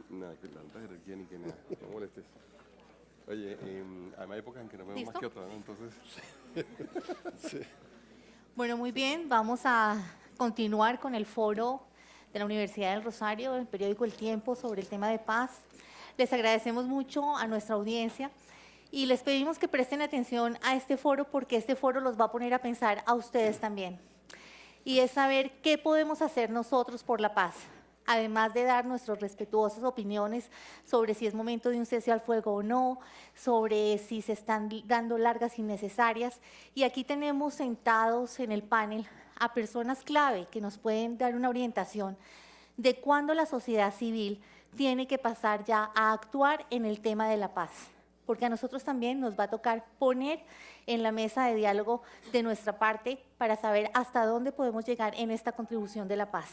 Nada, que tanta jerarquía ni que nada, no molestes. Oye, hay épocas en que no vemos más ¿Listo? que otras, ¿no? Entonces, sí. Bueno, muy bien, vamos a continuar con el foro de la Universidad del Rosario, el periódico El Tiempo, sobre el tema de paz. Les agradecemos mucho a nuestra audiencia y les pedimos que presten atención a este foro porque este foro los va a poner a pensar a ustedes también. Y es saber qué podemos hacer nosotros por la paz, además de dar nuestras respetuosas opiniones sobre si es momento de un cese al fuego o no, sobre si se están dando largas innecesarias. Y aquí tenemos sentados en el panel a personas clave que nos pueden dar una orientación de cuándo la sociedad civil tiene que pasar ya a actuar en el tema de la paz, porque a nosotros también nos va a tocar poner en la mesa de diálogo de nuestra parte para saber hasta dónde podemos llegar en esta contribución de la paz.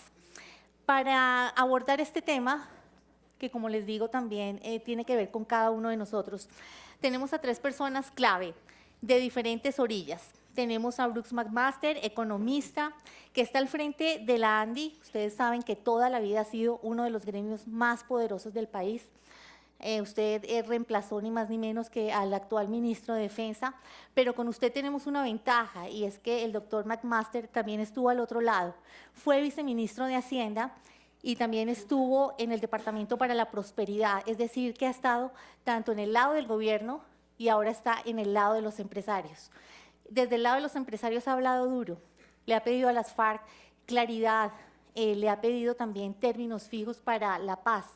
Para abordar este tema, que como les digo también tiene que ver con cada uno de nosotros, tenemos a tres personas clave de diferentes orillas. Tenemos a Brooks McMaster, economista, que está al frente de la ANDI. Ustedes saben que toda la vida ha sido uno de los gremios más poderosos del país. Usted reemplazó ni más ni menos que al actual ministro de Defensa, pero con usted tenemos una ventaja y es que el doctor McMaster también estuvo al otro lado. Fue viceministro de Hacienda y también estuvo en el Departamento para la Prosperidad, es decir, que ha estado tanto en el lado del gobierno y ahora está en el lado de los empresarios. Desde el lado de los empresarios ha hablado duro, le ha pedido a las FARC claridad, le ha pedido también términos fijos para la paz.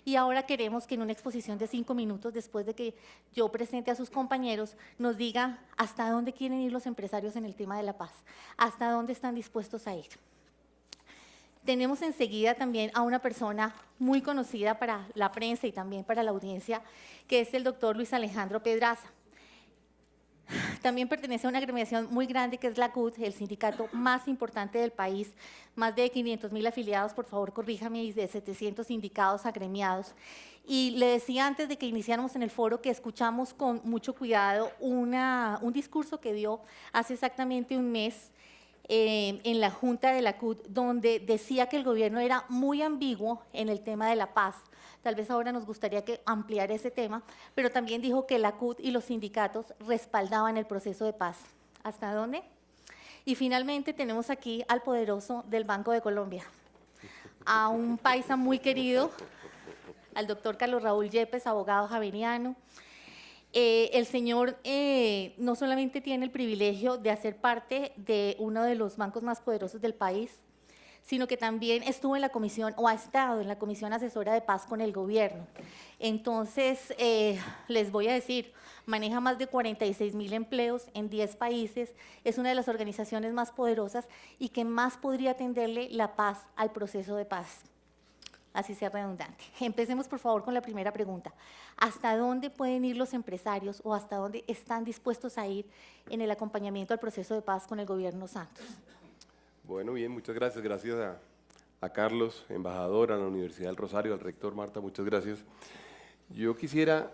Y ahora queremos que en una exposición de 5 minutos, después de que yo presente a sus compañeros, nos diga hasta dónde quieren ir los empresarios en el tema de la paz, hasta dónde están dispuestos a ir. Tenemos enseguida también a una persona muy conocida para la prensa y también para la audiencia, que es el doctor Luis Alejandro Pedraza. También pertenece a una agremiación muy grande que es la CUT, el sindicato más importante del país, más de 500.000 afiliados, por favor corríjame, y de 700 sindicados agremiados. Y le decía antes de que iniciáramos en el foro que escuchamos con mucho cuidado un discurso que dio hace exactamente un mes en la Junta de la CUT, donde decía que el gobierno era muy ambiguo en el tema de la paz. Tal vez ahora nos gustaría que ampliara ese tema, pero también dijo que la CUT y los sindicatos respaldaban el proceso de paz. ¿Hasta dónde? Y finalmente tenemos aquí al poderoso del Banco de Colombia, a un paisa muy querido, al doctor Carlos Raúl Yepes, abogado javeriano. El señor no solamente tiene el privilegio de hacer parte de uno de los bancos más poderosos del país, sino que también estuvo en la comisión o ha estado en la comisión asesora de paz con el gobierno. Entonces, les voy a decir, maneja más de 46.000 empleos en 10 países, es una de las organizaciones más poderosas y que más podría atenderle la paz al proceso de paz. Así sea redundante. Empecemos, por favor, con la primera pregunta. ¿Hasta dónde pueden ir los empresarios o hasta dónde están dispuestos a ir en el acompañamiento al proceso de paz con el gobierno Santos? Bueno, bien, muchas gracias. Gracias a Carlos, embajador, a la Universidad del Rosario, al rector Marta, muchas gracias. Yo quisiera,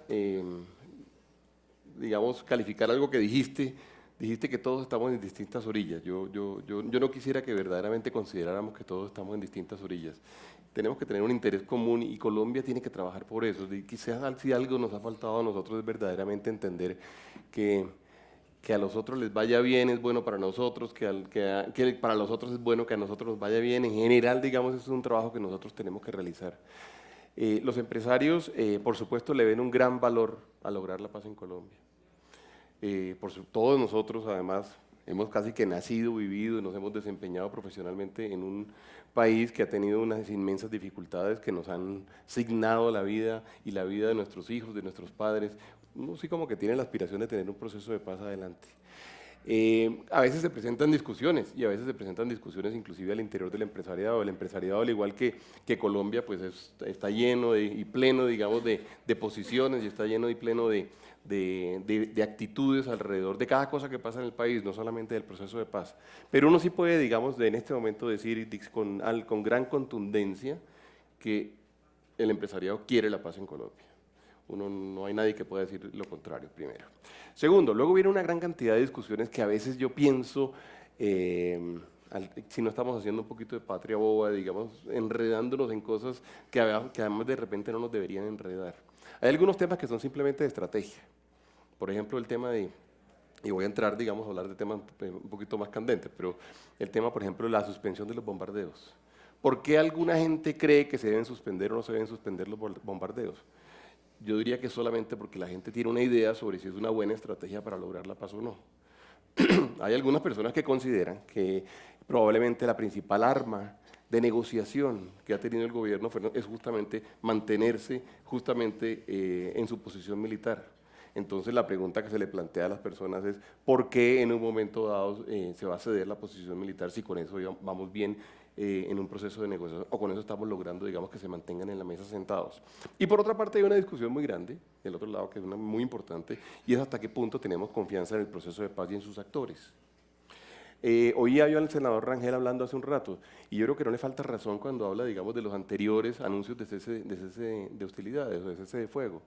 digamos, calificar algo que dijiste. Dijiste que todos estamos en distintas orillas. Yo no quisiera que verdaderamente consideráramos que todos estamos en distintas orillas. Tenemos que tener un interés común y Colombia tiene que trabajar por eso. Y quizás si algo nos ha faltado a nosotros es verdaderamente entender que a los otros les vaya bien es bueno para nosotros, que para los otros es bueno que a nosotros nos vaya bien. En general, digamos, es un trabajo que nosotros tenemos que realizar. Los empresarios, por supuesto, le ven un gran valor a lograr la paz en Colombia. Todos nosotros, además, hemos casi que nacido, vivido y nos hemos desempeñado profesionalmente en un país que ha tenido unas inmensas dificultades que nos han signado la vida y la vida de nuestros hijos, de nuestros padres. Uno sí como que tiene la aspiración de tener un proceso de paz adelante. A veces se presentan discusiones y a veces se presentan discusiones inclusive al interior del empresariado. El empresariado, al igual que Colombia, pues está lleno y pleno, digamos, de posiciones y está lleno y pleno de actitudes alrededor de cada cosa que pasa en el país, no solamente del proceso de paz. Pero uno sí puede, digamos, en este momento decir con gran contundencia que el empresariado quiere la paz en Colombia. No hay nadie que pueda decir lo contrario, primero. Segundo, luego viene una gran cantidad de discusiones que a veces yo pienso si no estamos haciendo un poquito de patria boba, digamos, enredándonos en cosas que además de repente no nos deberían enredar. Hay algunos temas que son simplemente de estrategia. Por ejemplo, el tema de, y voy a entrar, digamos, a hablar de temas un poquito más candentes, pero el tema, por ejemplo, de la suspensión de los bombardeos. ¿Por qué alguna gente cree que se deben suspender o no se deben suspender los bombardeos? Yo diría que solamente porque la gente tiene una idea sobre si es una buena estrategia para lograr la paz o no. Hay algunas personas que consideran que probablemente la principal arma de negociación que ha tenido el gobierno es justamente mantenerse justamente en su posición militar. Entonces la pregunta que se le plantea a las personas es ¿por qué en un momento dado se va a ceder la posición militar si con eso vamos bien en un proceso de negociación o con eso estamos logrando, digamos, que se mantengan en la mesa sentados? Y por otra parte hay una discusión muy grande, del otro lado, que es una muy importante, y es hasta qué punto tenemos confianza en el proceso de paz y en sus actores. Oía yo al senador Rangel hablando hace un rato, y yo creo que no le falta razón cuando habla, digamos, de los anteriores anuncios de cese de hostilidades o de cese de fuego.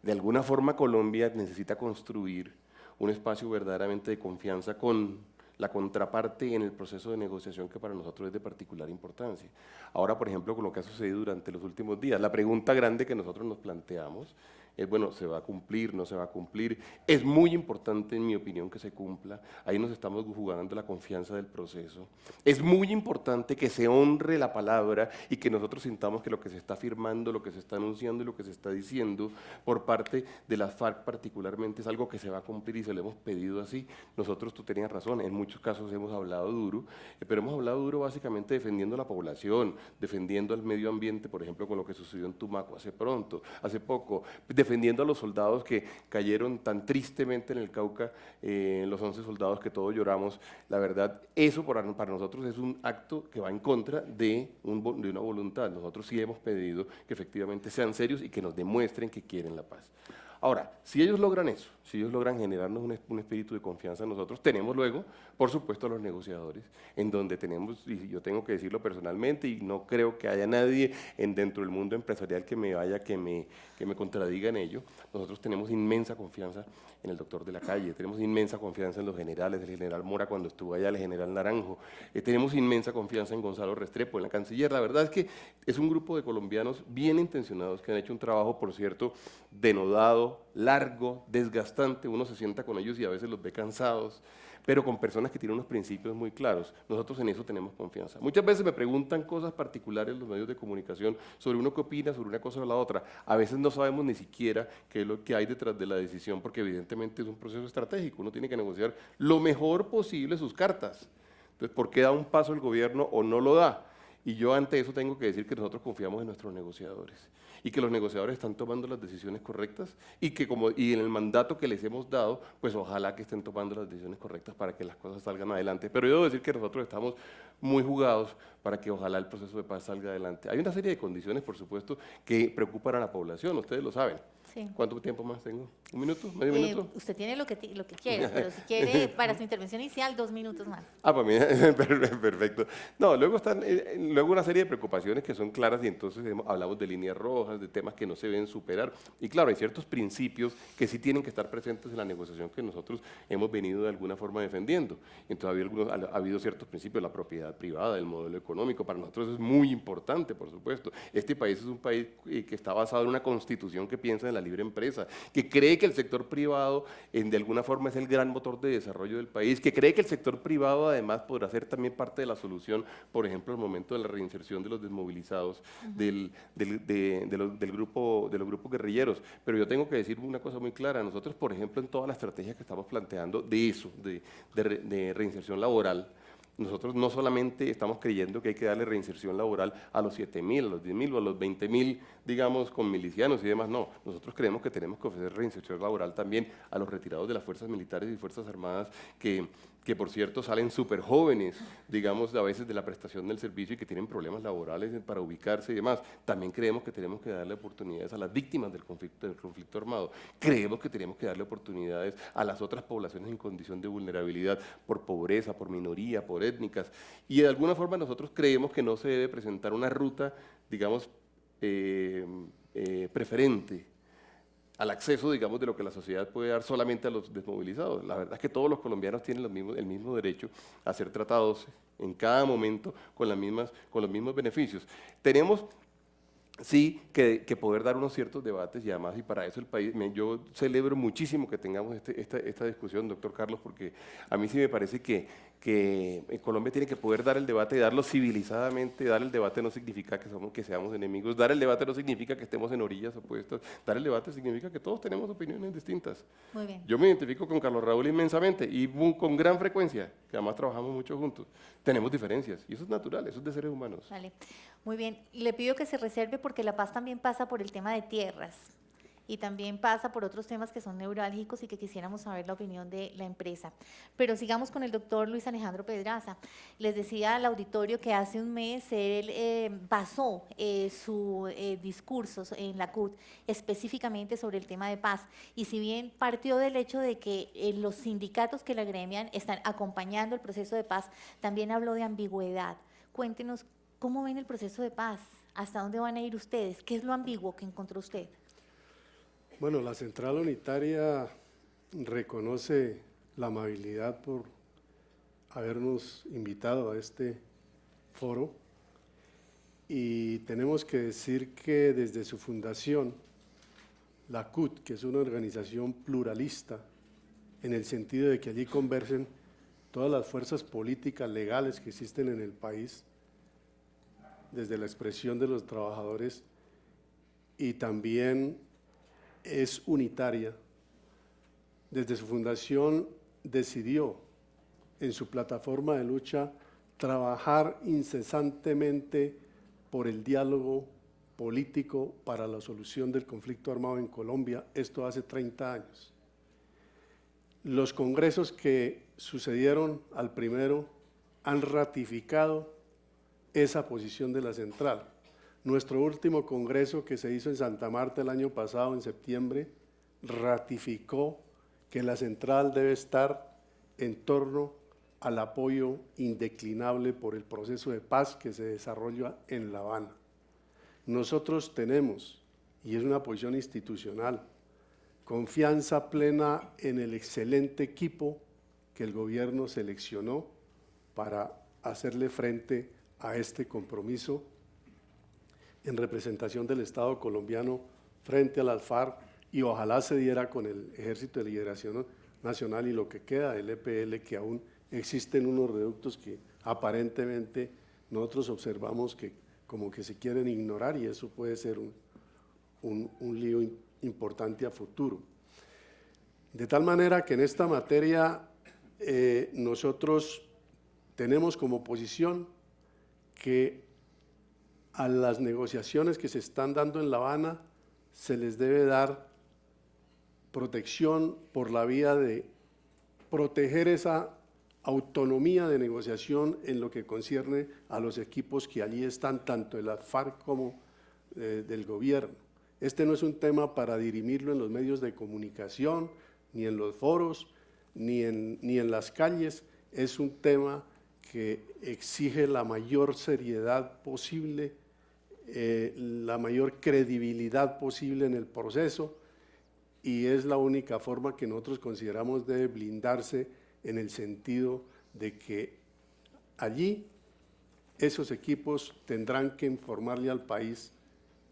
De alguna forma Colombia necesita construir un espacio verdaderamente de confianza con la contraparte en el proceso de negociación que para nosotros es de particular importancia. Ahora, por ejemplo, con lo que ha sucedido durante los últimos días, la pregunta grande que nosotros nos planteamos es, bueno, ¿se va a cumplir? ¿No se va a cumplir? Es muy importante, en mi opinión, que se cumpla. Ahí nos estamos jugando la confianza del proceso. Es muy importante que se honre la palabra y que nosotros sintamos que lo que se está firmando, lo que se está anunciando y lo que se está diciendo por parte de las FARC particularmente es algo que se va a cumplir y se lo hemos pedido así. Nosotros, tú tenías razón, en muchos casos hemos hablado duro, pero hemos hablado duro básicamente defendiendo la población, defendiendo al medio ambiente, por ejemplo, con lo que sucedió en Tumaco hace poco, defendiendo a los soldados que cayeron tan tristemente en el Cauca, los 11 soldados que todos lloramos. La verdad, eso para nosotros es un acto que va en contra de una voluntad. Nosotros sí hemos pedido que efectivamente sean serios y que nos demuestren que quieren la paz. Ahora, si ellos logran eso, si ellos logran generarnos un espíritu de confianza en nosotros, tenemos luego, por supuesto, a los negociadores, en donde tenemos, y yo tengo que decirlo personalmente, y no creo que haya nadie dentro del mundo empresarial que me contradiga en ello, nosotros tenemos inmensa confianza en el doctor de la calle, tenemos inmensa confianza en los generales, el general Mora cuando estuvo allá, el general Naranjo, tenemos inmensa confianza en Gonzalo Restrepo, en la canciller. La verdad es que es un grupo de colombianos bien intencionados que han hecho un trabajo, por cierto, denodado, largo, desgastante. Uno se sienta con ellos y a veces los ve cansados, pero con personas que tienen unos principios muy claros. Nosotros en eso tenemos confianza. Muchas veces me preguntan cosas particulares en los medios de comunicación sobre uno qué opina, sobre una cosa o la otra. A veces no sabemos ni siquiera qué es lo que hay detrás de la decisión, porque evidentemente es un proceso estratégico. Uno tiene que negociar lo mejor posible sus cartas. Entonces, ¿por qué da un paso el gobierno o no lo da? Y yo ante eso tengo que decir que nosotros confiamos en nuestros negociadores y que los negociadores están tomando las decisiones correctas y en el mandato que les hemos dado, pues ojalá que estén tomando las decisiones correctas para que las cosas salgan adelante. Pero yo debo decir que nosotros estamos muy jugados para que ojalá el proceso de paz salga adelante. Hay una serie de condiciones, por supuesto, que preocupan a la población, ustedes lo saben. Sí. ¿Cuánto tiempo más tengo? ¿Un minuto? ¿Medio minuto? Usted tiene lo que quiera, pero si quiere, para su intervención inicial, 2 minutos más. Ah, pues mira, perfecto. No, luego están luego una serie de preocupaciones que son claras y entonces hablamos de líneas rojas, de temas que no se deben superar. Y claro, hay ciertos principios que sí tienen que estar presentes en la negociación que nosotros hemos venido de alguna forma defendiendo. Entonces ha habido ciertos principios, la propiedad privada, el modelo económico. Para nosotros es muy importante, por supuesto. Este país es un país que está basado en una constitución que piensa en la libre empresa, que cree que el sector privado de alguna forma es el gran motor de desarrollo del país, que cree que el sector privado además podrá ser también parte de la solución, por ejemplo, al momento de la reinserción de los desmovilizados, de los grupos guerrilleros. Pero yo tengo que decir una cosa muy clara, nosotros, por ejemplo, en toda la estrategia que estamos planteando de eso, de reinserción laboral, nosotros no solamente estamos creyendo que hay que darle reinserción laboral a los 7.000, a los 10.000 o a los 20.000, digamos, con milicianos y demás, no. Nosotros creemos que tenemos que ofrecer reinserción laboral también a los retirados de las fuerzas militares y fuerzas armadas que por cierto salen súper jóvenes, digamos, a veces de la prestación del servicio y que tienen problemas laborales para ubicarse y demás. También creemos que tenemos que darle oportunidades a las víctimas del conflicto armado. Creemos que tenemos que darle oportunidades a las otras poblaciones en condición de vulnerabilidad por pobreza, por minoría, por étnicas. Y de alguna forma nosotros creemos que no se debe presentar una ruta, digamos, preferente al acceso, digamos, de lo que la sociedad puede dar solamente a los desmovilizados. La verdad es que todos los colombianos tienen el mismo derecho a ser tratados en cada momento con los mismos beneficios. Tenemos sí que poder dar unos ciertos debates y además, y para eso el país, yo celebro muchísimo que tengamos esta discusión, doctor Carlos, porque a mí sí me parece que en Colombia tiene que poder dar el debate y darlo civilizadamente. Dar el debate no significa que seamos enemigos, dar el debate no significa que estemos en orillas opuestas, dar el debate significa que todos tenemos opiniones distintas. Muy bien. Yo me identifico con Carlos Raúl inmensamente y con gran frecuencia, que además trabajamos mucho juntos. Tenemos diferencias y eso es natural, eso es de seres humanos. Vale. Muy bien. Le pido que se reserve porque la paz también pasa por el tema de tierras y también pasa por otros temas que son neurálgicos y que quisiéramos saber la opinión de la empresa. Pero sigamos con el doctor Luis Alejandro Pedraza. Les decía al auditorio que hace un mes él basó su discurso en la CUT específicamente sobre el tema de paz. Y si bien partió del hecho de que los sindicatos que la gremian están acompañando el proceso de paz, también habló de ambigüedad. Cuéntenos cómo ven el proceso de paz, hasta dónde van a ir ustedes, qué es lo ambiguo que encontró usted. Bueno, la Central Unitaria reconoce la amabilidad por habernos invitado a este foro y tenemos que decir que desde su fundación, la CUT, que es una organización pluralista, en el sentido de que allí convergen todas las fuerzas políticas legales que existen en el país, desde la expresión de los trabajadores, y también es unitaria. Desde su fundación decidió en su plataforma de lucha trabajar incesantemente por el diálogo político para la solución del conflicto armado en Colombia, esto hace 30 años. Los congresos que sucedieron al primero han ratificado esa posición de la Central. Nuestro último congreso que se hizo en Santa Marta el año pasado, en septiembre, ratificó que la Central debe estar en torno al apoyo indeclinable por el proceso de paz que se desarrolla en La Habana. Nosotros tenemos, y es una posición institucional, confianza plena en el excelente equipo que el gobierno seleccionó para hacerle frente a este compromiso en representación del Estado colombiano frente a las FARC, y ojalá se diera con el Ejército de Liberación Nacional y lo que queda del EPL, que aún existen unos reductos que aparentemente nosotros observamos que como que se quieren ignorar, y eso puede ser un lío importante a futuro. De tal manera que en esta materia nosotros tenemos como posición que a las negociaciones que se están dando en La Habana se les debe dar protección por la vía de proteger esa autonomía de negociación en lo que concierne a los equipos que allí están, tanto de las FARC como del gobierno. Este no es un tema para dirimirlo en los medios de comunicación, ni en los foros, ni en las calles. Es un tema que exige la mayor seriedad posible, la mayor credibilidad posible en el proceso, y es la única forma que nosotros consideramos debe blindarse, en el sentido de que allí esos equipos tendrán que informarle al país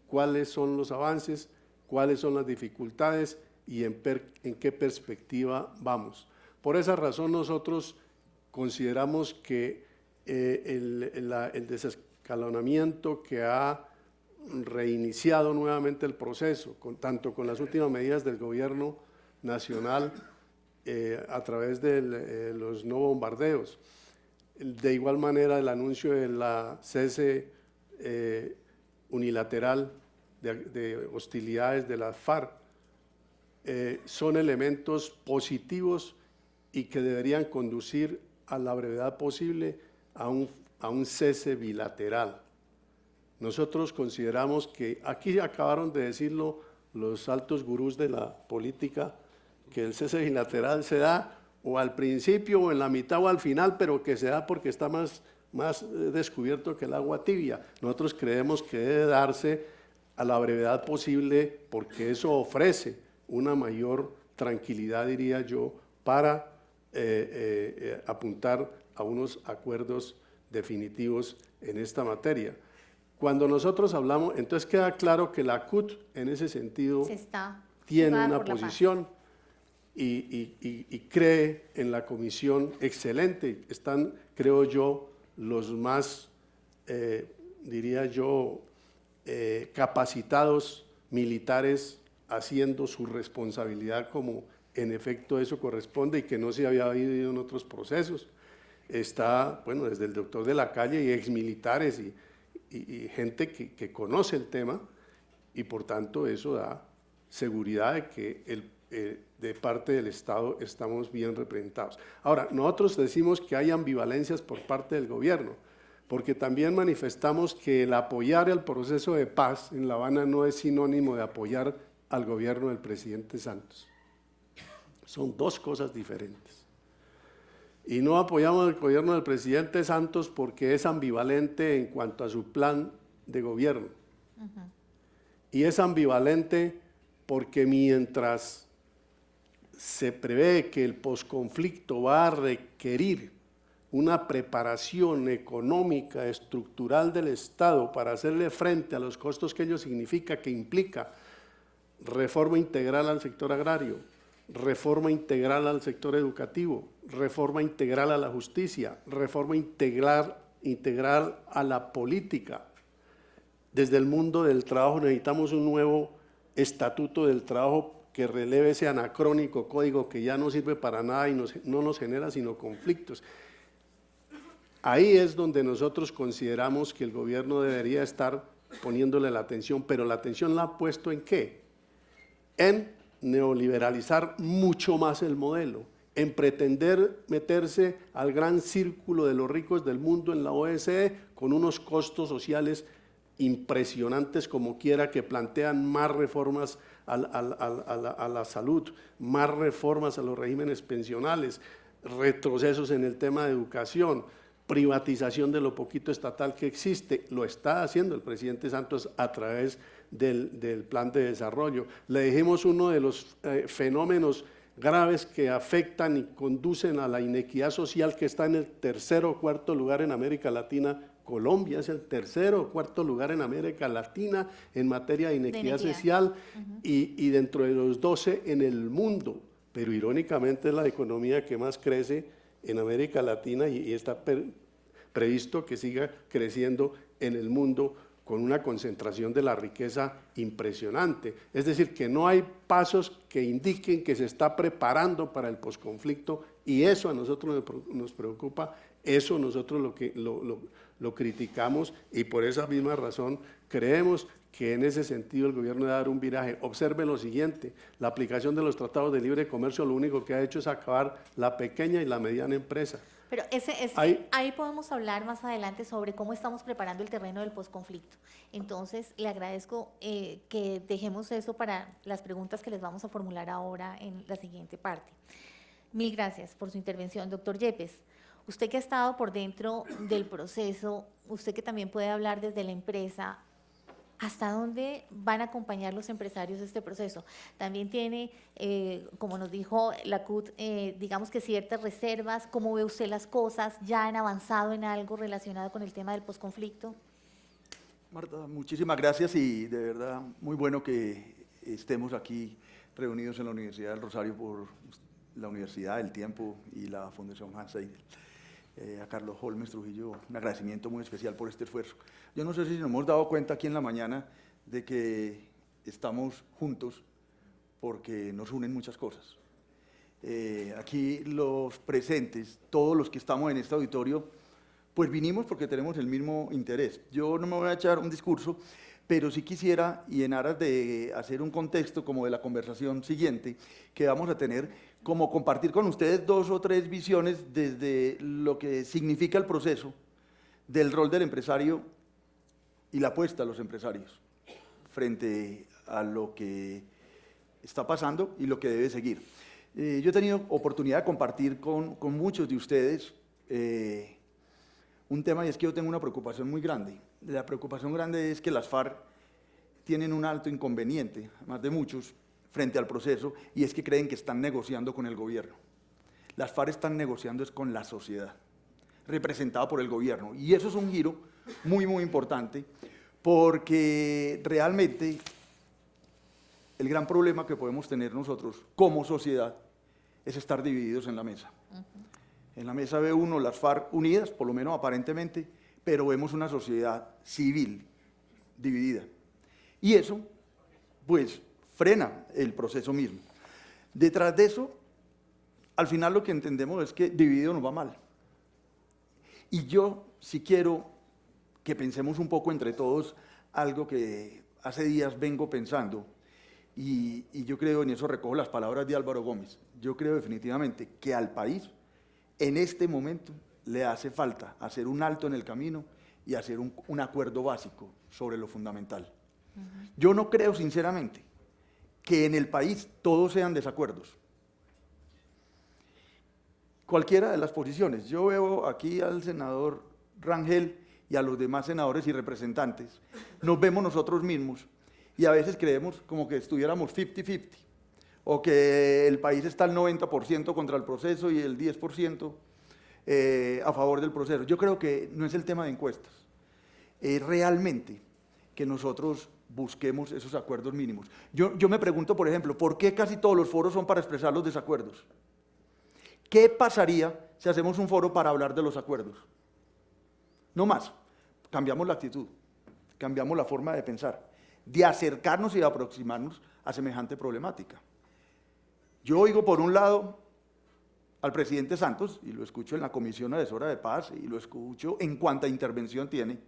cuáles son los avances, cuáles son las dificultades y en qué perspectiva vamos. Por esa razón nosotros consideramos que el desescalonamiento que ha reiniciado nuevamente el proceso, tanto con las últimas medidas del gobierno nacional a través de los no bombardeos, de igual manera el anuncio de la cese unilateral de hostilidades de las FARC, son elementos positivos y que deberían conducir a la brevedad posible a un cese bilateral. Nosotros consideramos que, aquí acabaron de decirlo los altos gurús de la política, que el cese bilateral se da o al principio o en la mitad o al final, pero que se da porque está más descubierto que el agua tibia. Nosotros creemos que debe darse a la brevedad posible porque eso ofrece una mayor tranquilidad, diría yo, para apuntar a unos acuerdos definitivos en esta materia. Cuando nosotros hablamos, entonces queda claro que la CUT en ese sentido tiene una posición y cree en la comisión excelente. Están, creo yo, los más, diría yo, capacitados militares haciendo su responsabilidad como en efecto eso corresponde y que no se había vivido en otros procesos. Está, bueno, desde el doctor de la calle y exmilitares y gente que conoce el tema y por tanto eso da seguridad de que de parte del Estado estamos bien representados. Ahora, nosotros decimos que hay ambivalencias por parte del gobierno, porque también manifestamos que el apoyar el proceso de paz en La Habana no es sinónimo de apoyar al gobierno del presidente Santos. Son dos cosas diferentes. Y no apoyamos al gobierno del presidente Santos porque es ambivalente en cuanto a su plan de gobierno. Y es ambivalente porque mientras se prevé que el posconflicto va a requerir una preparación económica, estructural del Estado para hacerle frente a los costos que ello significa, que implica reforma integral al sector agrario, reforma integral al sector educativo, reforma integral a la justicia, reforma integral a la política. Desde el mundo del trabajo necesitamos un nuevo estatuto del trabajo que releve ese anacrónico código que ya no sirve para nada y no nos genera sino conflictos. Ahí es donde nosotros consideramos que el gobierno debería estar poniéndole la atención, pero la atención la ha puesto ¿en qué? En neoliberalizar mucho más el modelo, en pretender meterse al gran círculo de los ricos del mundo en la OECD con unos costos sociales impresionantes como quiera, que plantean más reformas a la salud, más reformas a los regímenes pensionales, retrocesos en el tema de educación, privatización de lo poquito estatal que existe. Lo está haciendo el presidente Santos a través del plan de desarrollo. Le dijimos uno de los fenómenos graves que afectan y conducen a la inequidad social, que está en el tercero o cuarto lugar en América Latina. Colombia es el tercero o cuarto lugar en América Latina en materia de inequidad social y dentro de los 12 en el mundo, pero irónicamente es la economía que más crece en América Latina y está previsto que siga creciendo en el mundo con una concentración de la riqueza impresionante. Es decir, que no hay pasos que indiquen que se está preparando para el posconflicto y eso a nosotros nos preocupa, eso nosotros lo criticamos y por esa misma razón creemos que en ese sentido el gobierno debe dar un viraje. Observe lo siguiente, la aplicación de los tratados de libre comercio lo único que ha hecho es acabar la pequeña y la mediana empresa. Pero ahí podemos hablar más adelante sobre cómo estamos preparando el terreno del posconflicto. Entonces, le agradezco que dejemos eso para las preguntas que les vamos a formular ahora en la siguiente parte. Mil gracias por su intervención, doctor Yepes. Usted que ha estado por dentro del proceso, usted que también puede hablar desde la empresa, ¿hasta dónde van a acompañar los empresarios este proceso? También tiene, como nos dijo la CUT, digamos que ciertas reservas. ¿Cómo ve usted las cosas? ¿Ya han avanzado en algo relacionado con el tema del posconflicto? Marta, muchísimas gracias y de verdad muy bueno que estemos aquí reunidos en la Universidad del Rosario por la Universidad, el Tiempo y la Fundación Hans Seidel. A Carlos Holmes Trujillo, un agradecimiento muy especial por este esfuerzo. Yo no sé si nos hemos dado cuenta aquí en la mañana de que estamos juntos porque nos unen muchas cosas. Aquí los presentes, todos los que estamos en este auditorio, pues vinimos porque tenemos el mismo interés. Yo no me voy a echar un discurso, pero sí quisiera, y en aras de hacer un contexto como de la conversación siguiente que vamos a tener, como compartir con ustedes 2 o 3 visiones desde lo que significa el proceso, del rol del empresario y la apuesta a los empresarios frente a lo que está pasando y lo que debe seguir. Yo he tenido oportunidad de compartir con muchos de ustedes un tema, y es que yo tengo una preocupación muy grande. La preocupación grande es que las FARC tienen un alto inconveniente, más de muchos, frente al proceso, y es que creen que están negociando con el gobierno. Las FARC están negociando es con la sociedad, representada por el gobierno, y eso es un giro muy, muy importante, porque realmente el gran problema que podemos tener nosotros como sociedad es estar divididos en la mesa. En la mesa ve uno las FARC unidas, por lo menos aparentemente, pero vemos una sociedad civil dividida. Y eso, pues, frena el proceso mismo. Detrás de eso, al final lo que entendemos es que dividido nos va mal. Y yo sí quiero que pensemos un poco entre todos algo que hace días vengo pensando, y yo creo, en eso recojo las palabras de Álvaro Gómez, yo creo definitivamente que al país, en este momento, le hace falta hacer un alto en el camino y hacer un acuerdo básico sobre lo fundamental. Yo no creo, sinceramente, que en el país todos sean desacuerdos. Cualquiera de las posiciones. Yo veo aquí al senador Rangel y a los demás senadores y representantes. Nos vemos nosotros mismos y a veces creemos como que estuviéramos 50-50 o que el país está al 90% contra el proceso y el 10% a favor del proceso. Yo creo que no es el tema de encuestas. Es realmente que nosotros busquemos esos acuerdos mínimos. Yo me pregunto, por ejemplo, ¿por qué casi todos los foros son para expresar los desacuerdos? ¿Qué pasaría si hacemos un foro para hablar de los acuerdos? No más. Cambiamos la actitud, cambiamos la forma de pensar, de acercarnos y de aproximarnos a semejante problemática. Yo oigo por un lado al presidente Santos, y lo escucho en la Comisión Asesora de Paz, y lo escucho en cuanta intervención tiene,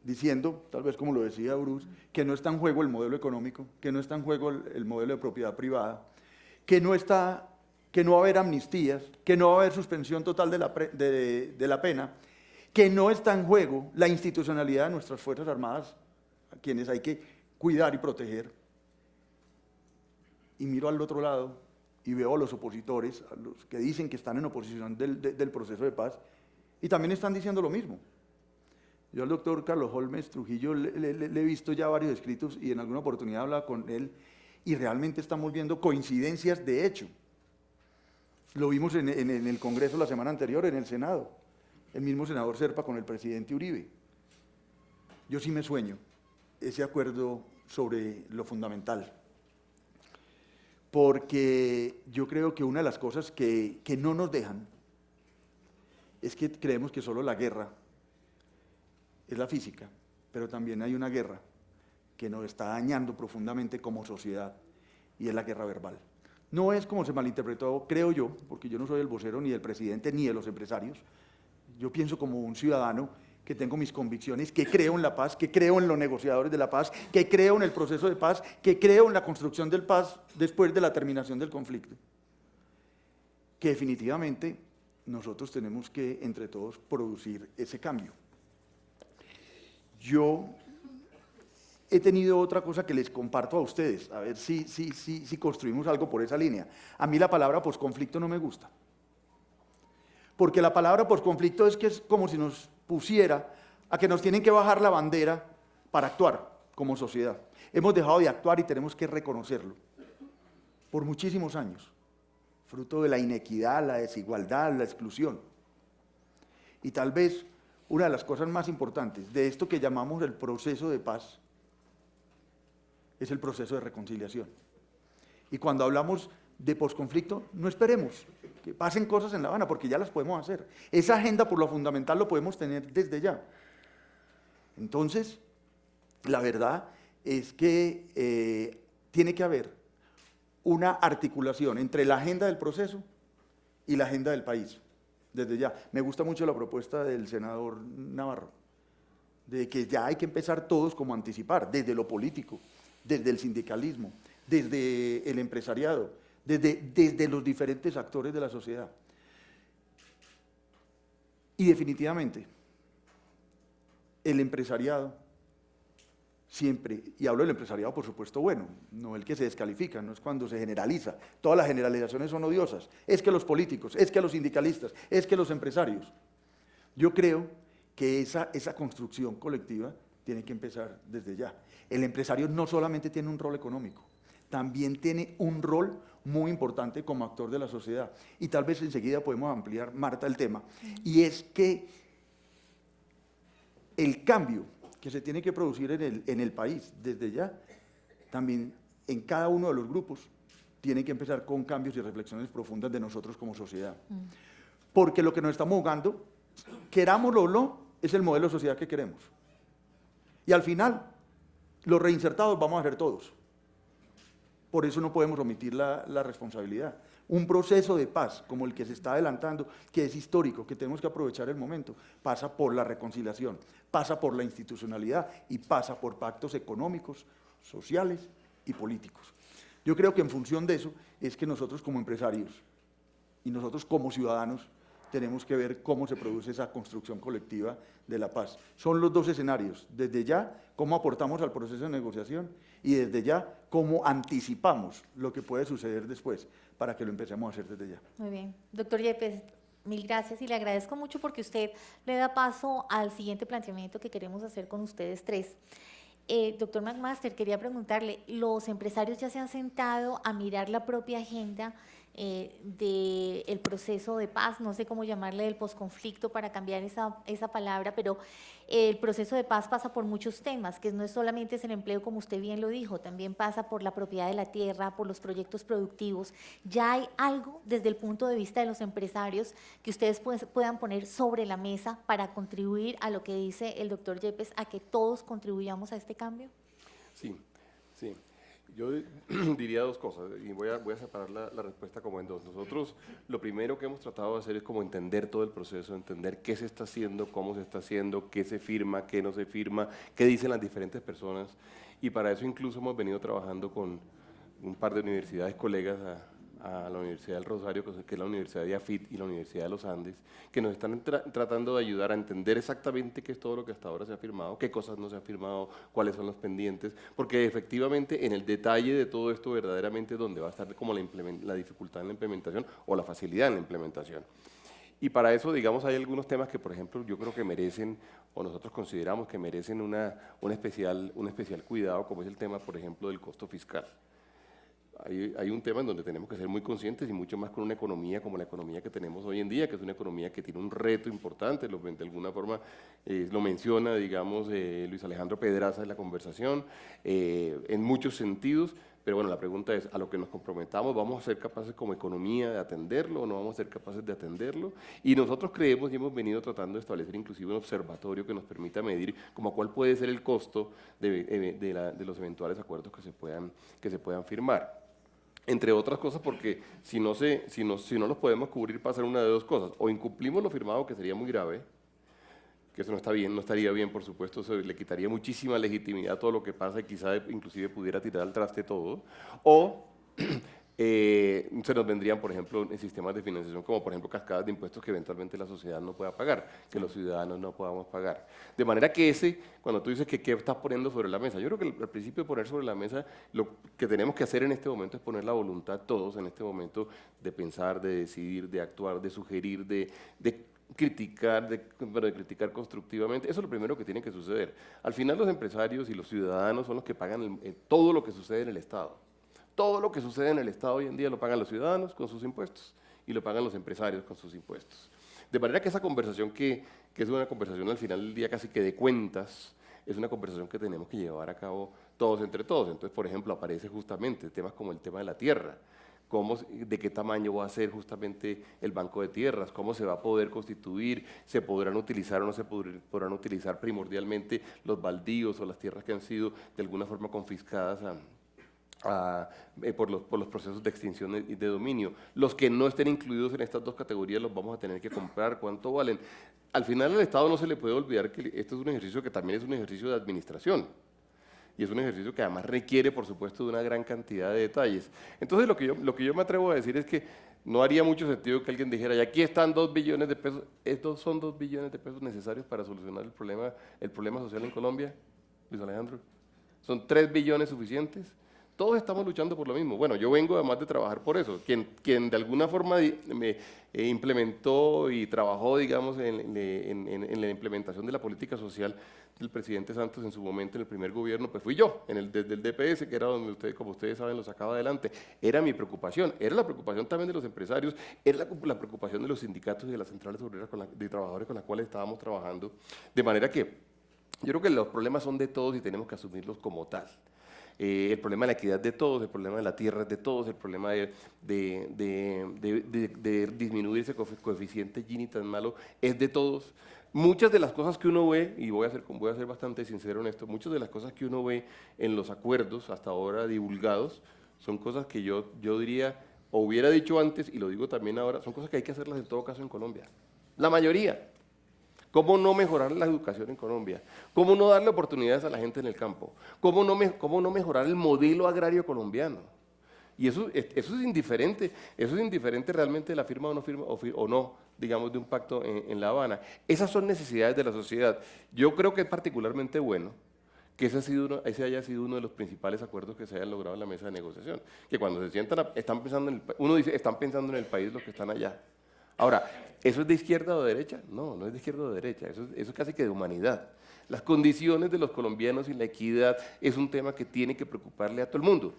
diciendo, tal vez como lo decía Bruce, que no está en juego el modelo económico, que no está en juego el modelo de propiedad privada, que no va a haber amnistías, que no va a haber suspensión total de la pena, que no está en juego la institucionalidad de nuestras Fuerzas Armadas, a quienes hay que cuidar y proteger. Y miro al otro lado y veo a los opositores, a los que dicen que están en oposición del proceso de paz, y también están diciendo lo mismo. Yo al doctor Carlos Holmes Trujillo le he visto ya varios escritos y en alguna oportunidad hablaba con él, y realmente estamos viendo coincidencias de hecho. Lo vimos en el Congreso la semana anterior, en el Senado, el mismo senador Serpa con el presidente Uribe. Yo sí me sueño ese acuerdo sobre lo fundamental, porque yo creo que una de las cosas que no nos dejan es que creemos que solo la guerra es la física, pero también hay una guerra que nos está dañando profundamente como sociedad, y es la guerra verbal. No es como se malinterpretó, creo yo, porque yo no soy el vocero ni del presidente ni de los empresarios. Yo pienso como un ciudadano que tengo mis convicciones, que creo en la paz, que creo en los negociadores de la paz, que creo en el proceso de paz, que creo en la construcción del paz después de la terminación del conflicto. Que definitivamente nosotros tenemos que, entre todos, producir ese cambio. Yo he tenido otra cosa que les comparto a ustedes, a ver si construimos algo por esa línea. A mí la palabra posconflicto no me gusta, porque la palabra posconflicto es que es como si nos pusiera a que nos tienen que bajar la bandera para actuar como sociedad. Hemos dejado de actuar y tenemos que reconocerlo por muchísimos años, fruto de la inequidad, la desigualdad, la exclusión. Y tal vez una de las cosas más importantes de esto que llamamos el proceso de paz es el proceso de reconciliación. Y cuando hablamos de posconflicto, no esperemos que pasen cosas en La Habana, porque ya las podemos hacer. Esa agenda por lo fundamental lo podemos tener desde ya. Entonces, la verdad es que tiene que haber una articulación entre la agenda del proceso y la agenda del país, desde ya. Me gusta mucho la propuesta del senador Navarro, de que ya hay que empezar todos como a anticipar, desde lo político, desde el sindicalismo, desde el empresariado, desde los diferentes actores de la sociedad. Y definitivamente, el empresariado siempre, y hablo del empresariado por supuesto bueno, no el que se descalifica, no es cuando se generaliza, todas las generalizaciones son odiosas, es que los políticos, es que los sindicalistas, es que los empresarios. Yo creo que esa construcción colectiva tiene que empezar desde ya. El empresario no solamente tiene un rol económico, también tiene un rol muy importante como actor de la sociedad. Y tal vez enseguida podemos ampliar, Marta, el tema. Y es que el cambio que se tiene que producir en el país desde ya, también en cada uno de los grupos, tiene que empezar con cambios y reflexiones profundas de nosotros como sociedad. Porque lo que nos estamos jugando, querámoslo o no, es el modelo de sociedad que queremos. Y al final, los reinsertados vamos a ser todos. Por eso no podemos omitir la responsabilidad. Un proceso de paz como el que se está adelantando, que es histórico, que tenemos que aprovechar el momento, pasa por la reconciliación, pasa por la institucionalidad y pasa por pactos económicos, sociales y políticos. Yo creo que en función de eso es que nosotros como empresarios y nosotros como ciudadanos tenemos que ver cómo se produce esa construcción colectiva de la paz. Son los dos escenarios, desde ya cómo aportamos al proceso de negociación y desde ya cómo anticipamos lo que puede suceder después para que lo empecemos a hacer desde ya. Muy bien. Doctor Yepes, mil gracias y le agradezco mucho porque usted le da paso al siguiente planteamiento que queremos hacer con ustedes tres. Doctor McMaster, quería preguntarle, ¿los empresarios ya se han sentado a mirar la propia agenda del proceso de paz? No sé cómo llamarle, del posconflicto para cambiar esa palabra, pero el proceso de paz pasa por muchos temas, que no es solamente el empleo, como usted bien lo dijo, también pasa por la propiedad de la tierra, por los proyectos productivos. ¿Ya hay algo desde el punto de vista de los empresarios que ustedes puedan poner sobre la mesa para contribuir a lo que dice el doctor Yepes, a que todos contribuyamos a este cambio? Sí, sí. Yo diría dos cosas y voy a separar la respuesta como en dos. Nosotros lo primero que hemos tratado de hacer es como entender todo el proceso, entender qué se está haciendo, cómo se está haciendo, qué se firma, qué no se firma, qué dicen las diferentes personas, y para eso incluso hemos venido trabajando con un par de universidades colegas a la Universidad del Rosario, que es la Universidad de AFIT y la Universidad de los Andes, que nos están tratando de ayudar a entender exactamente qué es todo lo que hasta ahora se ha firmado, qué cosas no se han firmado, cuáles son los pendientes, porque efectivamente en el detalle de todo esto verdaderamente es donde va a estar como la dificultad en la implementación o la facilidad en la implementación. Y para eso, digamos, hay algunos temas que, por ejemplo, yo creo que merecen, o nosotros consideramos que merecen un especial cuidado, como es el tema, por ejemplo, del costo fiscal. Hay un tema en donde tenemos que ser muy conscientes y mucho más con una economía como la economía que tenemos hoy en día, que es una economía que tiene un reto importante, de alguna forma lo menciona, digamos, Luis Alejandro Pedraza en la conversación, en muchos sentidos, pero bueno, la pregunta es, ¿a lo que nos comprometamos vamos a ser capaces como economía de atenderlo o no vamos a ser capaces de atenderlo? Y nosotros creemos y hemos venido tratando de establecer inclusive un observatorio que nos permita medir como cuál puede ser el costo de los eventuales acuerdos que se puedan firmar. Entre otras cosas porque si no los podemos cubrir pasa una de dos cosas, o incumplimos lo firmado, que sería muy grave, que eso no está bien, no estaría bien, por supuesto, eso le quitaría muchísima legitimidad a todo lo que pasa y quizá inclusive pudiera tirar al traste todo, o se nos vendrían, por ejemplo, en sistemas de financiación, como por ejemplo cascadas de impuestos que eventualmente la sociedad no pueda pagar, que los ciudadanos no podamos pagar. De manera que cuando tú dices que qué estás poniendo sobre la mesa, yo creo que al principio de poner sobre la mesa, lo que tenemos que hacer en este momento es poner la voluntad todos en este momento de pensar, de decidir, de actuar, de sugerir, de criticar, de criticar constructivamente. Eso es lo primero que tiene que suceder. Al final los empresarios y los ciudadanos son los que pagan todo lo que sucede en el Estado. Todo lo que sucede en el Estado hoy en día lo pagan los ciudadanos con sus impuestos y lo pagan los empresarios con sus impuestos. De manera que esa conversación que es una conversación al final del día casi que de cuentas, es una conversación que tenemos que llevar a cabo todos entre todos. Entonces, por ejemplo, aparece justamente temas como el tema de la tierra, de qué tamaño va a ser justamente el banco de tierras, cómo se va a poder constituir, se podrán utilizar o no se podrán utilizar primordialmente los baldíos o las tierras que han sido de alguna forma confiscadas por los procesos de extinción y de dominio. Los que no estén incluidos en estas dos categorías los vamos a tener que comprar, ¿cuánto valen? Al final al Estado no se le puede olvidar que esto es un ejercicio que también es un ejercicio de administración. Y es un ejercicio que además requiere, por supuesto, de una gran cantidad de detalles. Entonces, lo que yo me atrevo a decir es que no haría mucho sentido que alguien dijera, y aquí están 2 billones de pesos. ¿Estos son 2 billones de pesos necesarios para solucionar el problema social en Colombia, Luis Alejandro? ¿Son 3 billones suficientes? Todos estamos luchando por lo mismo. Bueno, yo vengo además de trabajar por eso. Quien de alguna forma me implementó y trabajó, digamos, en la implementación de la política social del presidente Santos en su momento en el primer gobierno, pues fui yo, desde el DPS, que era donde ustedes, como ustedes saben, lo sacaba adelante. Era mi preocupación, era la preocupación también de los empresarios, era la preocupación de los sindicatos y de las centrales obreras de trabajadores con las cuales estábamos trabajando. De manera que yo creo que los problemas son de todos y tenemos que asumirlos como tal. El problema de la equidad de todos, el problema de la tierra es de todos, el problema de disminuir ese coeficiente Gini tan malo es de todos. Muchas de las cosas que uno ve, y voy a ser bastante sincero en esto, muchas de las cosas que uno ve en los acuerdos hasta ahora divulgados son cosas que yo diría, o hubiera dicho antes, y lo digo también ahora, son cosas que hay que hacerlas en todo caso en Colombia. La mayoría. ¿Cómo no mejorar la educación en Colombia? ¿Cómo no darle oportunidades a la gente en el campo? ¿Cómo no mejorar el modelo agrario colombiano? Y eso es indiferente realmente de la firma o no firma, o no, digamos, de un pacto en La Habana. Esas son necesidades de la sociedad. Yo creo que es particularmente bueno que ese haya sido uno de los principales acuerdos que se hayan logrado en la mesa de negociación. Que cuando se sientan, uno dice, están pensando en el país los que están allá. Ahora, ¿eso es de izquierda o de derecha? No, no es de izquierda o de derecha, eso es casi que de humanidad. Las condiciones de los colombianos y la equidad es un tema que tiene que preocuparle a todo el mundo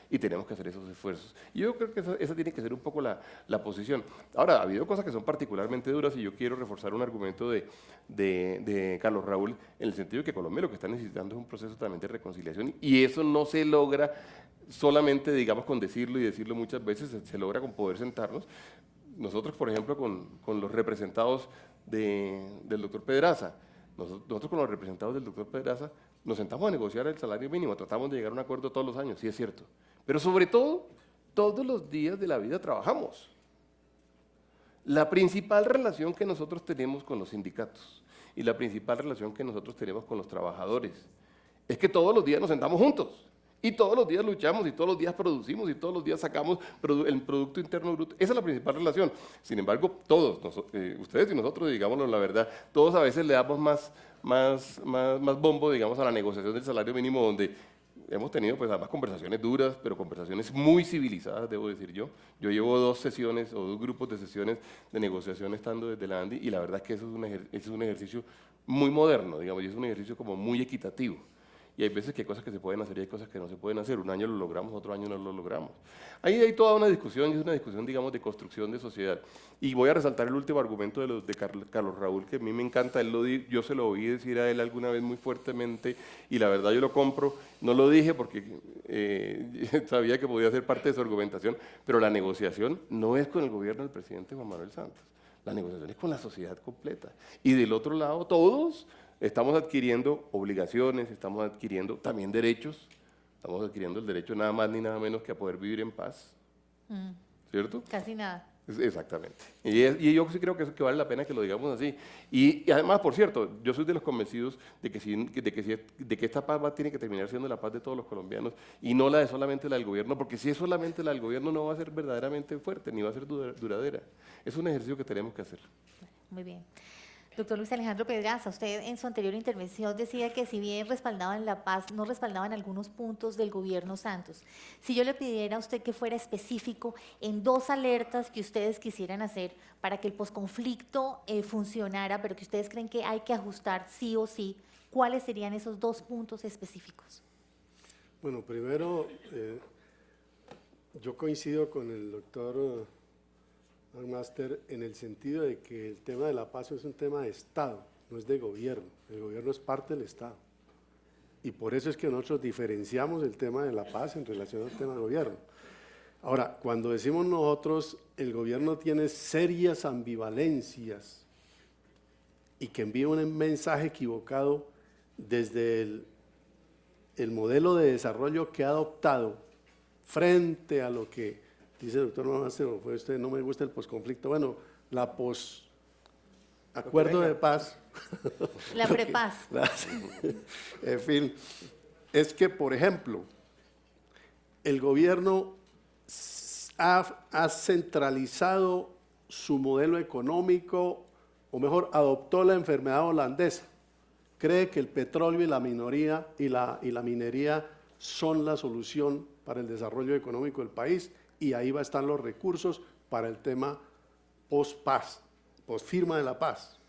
y tenemos que hacer esos esfuerzos. Y yo creo que esa tiene que ser un poco la posición. Ahora, ha habido cosas que son particularmente duras y yo quiero reforzar un argumento de Carlos Raúl en el sentido de que Colombia lo que está necesitando es un proceso también de reconciliación y eso no se logra solamente, digamos, con decirlo y decirlo muchas veces, se logra con poder sentarnos. Nosotros, por ejemplo, con los representados del doctor Pedraza, nosotros con los representados del doctor Pedraza nos sentamos a negociar el salario mínimo, tratamos de llegar a un acuerdo todos los años, sí es cierto, pero sobre todo, todos los días de la vida trabajamos. La principal relación que nosotros tenemos con los sindicatos y la principal relación que nosotros tenemos con los trabajadores es que todos los días nos sentamos juntos. Y todos los días luchamos, y todos los días producimos, y todos los días sacamos el Producto Interno Bruto. Esa es la principal relación. Sin embargo, todos, ustedes y nosotros, digámoslo la verdad, todos a veces le damos más bombo, digamos, a la negociación del salario mínimo, donde hemos tenido, pues, además conversaciones duras, pero conversaciones muy civilizadas, debo decir yo. Yo llevo 2 sesiones, o 2 grupos de sesiones de negociación estando desde la ANDI, y la verdad es que eso es un ejercicio muy moderno, digamos, y es un ejercicio como muy equitativo. Y hay veces que hay cosas que se pueden hacer y hay cosas que no se pueden hacer. Un año lo logramos, otro año no lo logramos. Ahí hay toda una discusión, y es una discusión, digamos, de construcción de sociedad. Y voy a resaltar el último argumento de Carlos Raúl, que a mí me encanta. Yo se lo oí decir a él alguna vez muy fuertemente, y la verdad yo lo compro. No lo dije porque sabía que podía ser parte de su argumentación, pero la negociación no es con el gobierno del presidente Juan Manuel Santos. La negociación es con la sociedad completa. Y del otro lado, todos estamos adquiriendo obligaciones, estamos adquiriendo también derechos, estamos adquiriendo el derecho nada más ni nada menos que a poder vivir en paz, ¿cierto? Casi nada. Exactamente. Y yo sí creo que vale la pena que lo digamos así. Y además, por cierto, yo soy de los convencidos de que esta paz tiene que terminar siendo la paz de todos los colombianos y no la de solamente la del gobierno, porque si es solamente la del gobierno no va a ser verdaderamente fuerte, ni va a ser duradera. Es un ejercicio que tenemos que hacer. Muy bien. Doctor Luis Alejandro Pedraza, usted en su anterior intervención decía que si bien respaldaban la paz, no respaldaban algunos puntos del gobierno Santos. Si yo le pidiera a usted que fuera específico en 2 alertas que ustedes quisieran hacer para que el posconflicto funcionara, pero que ustedes creen que hay que ajustar sí o sí, ¿cuáles serían esos 2 puntos específicos? Bueno, primero, yo coincido con el doctor Máster en el sentido de que el tema de la paz es un tema de Estado, no es de gobierno. El gobierno es parte del Estado. Y por eso es que nosotros diferenciamos el tema de la paz en relación al tema del gobierno. Ahora, cuando decimos nosotros, el gobierno tiene serias ambivalencias y que envía un mensaje equivocado desde el modelo de desarrollo que ha adoptado frente a lo que dice el doctor Máster, fue usted, no me gusta el posconflicto. Bueno, la acuerdo de paz. La prepaz. En fin, es que, por ejemplo, el gobierno ha centralizado su modelo económico, o mejor, adoptó la enfermedad holandesa. Cree que el petróleo y la minería son la solución para el desarrollo económico del país y ahí va a estar los recursos para el tema post-paz, post-firma de la paz.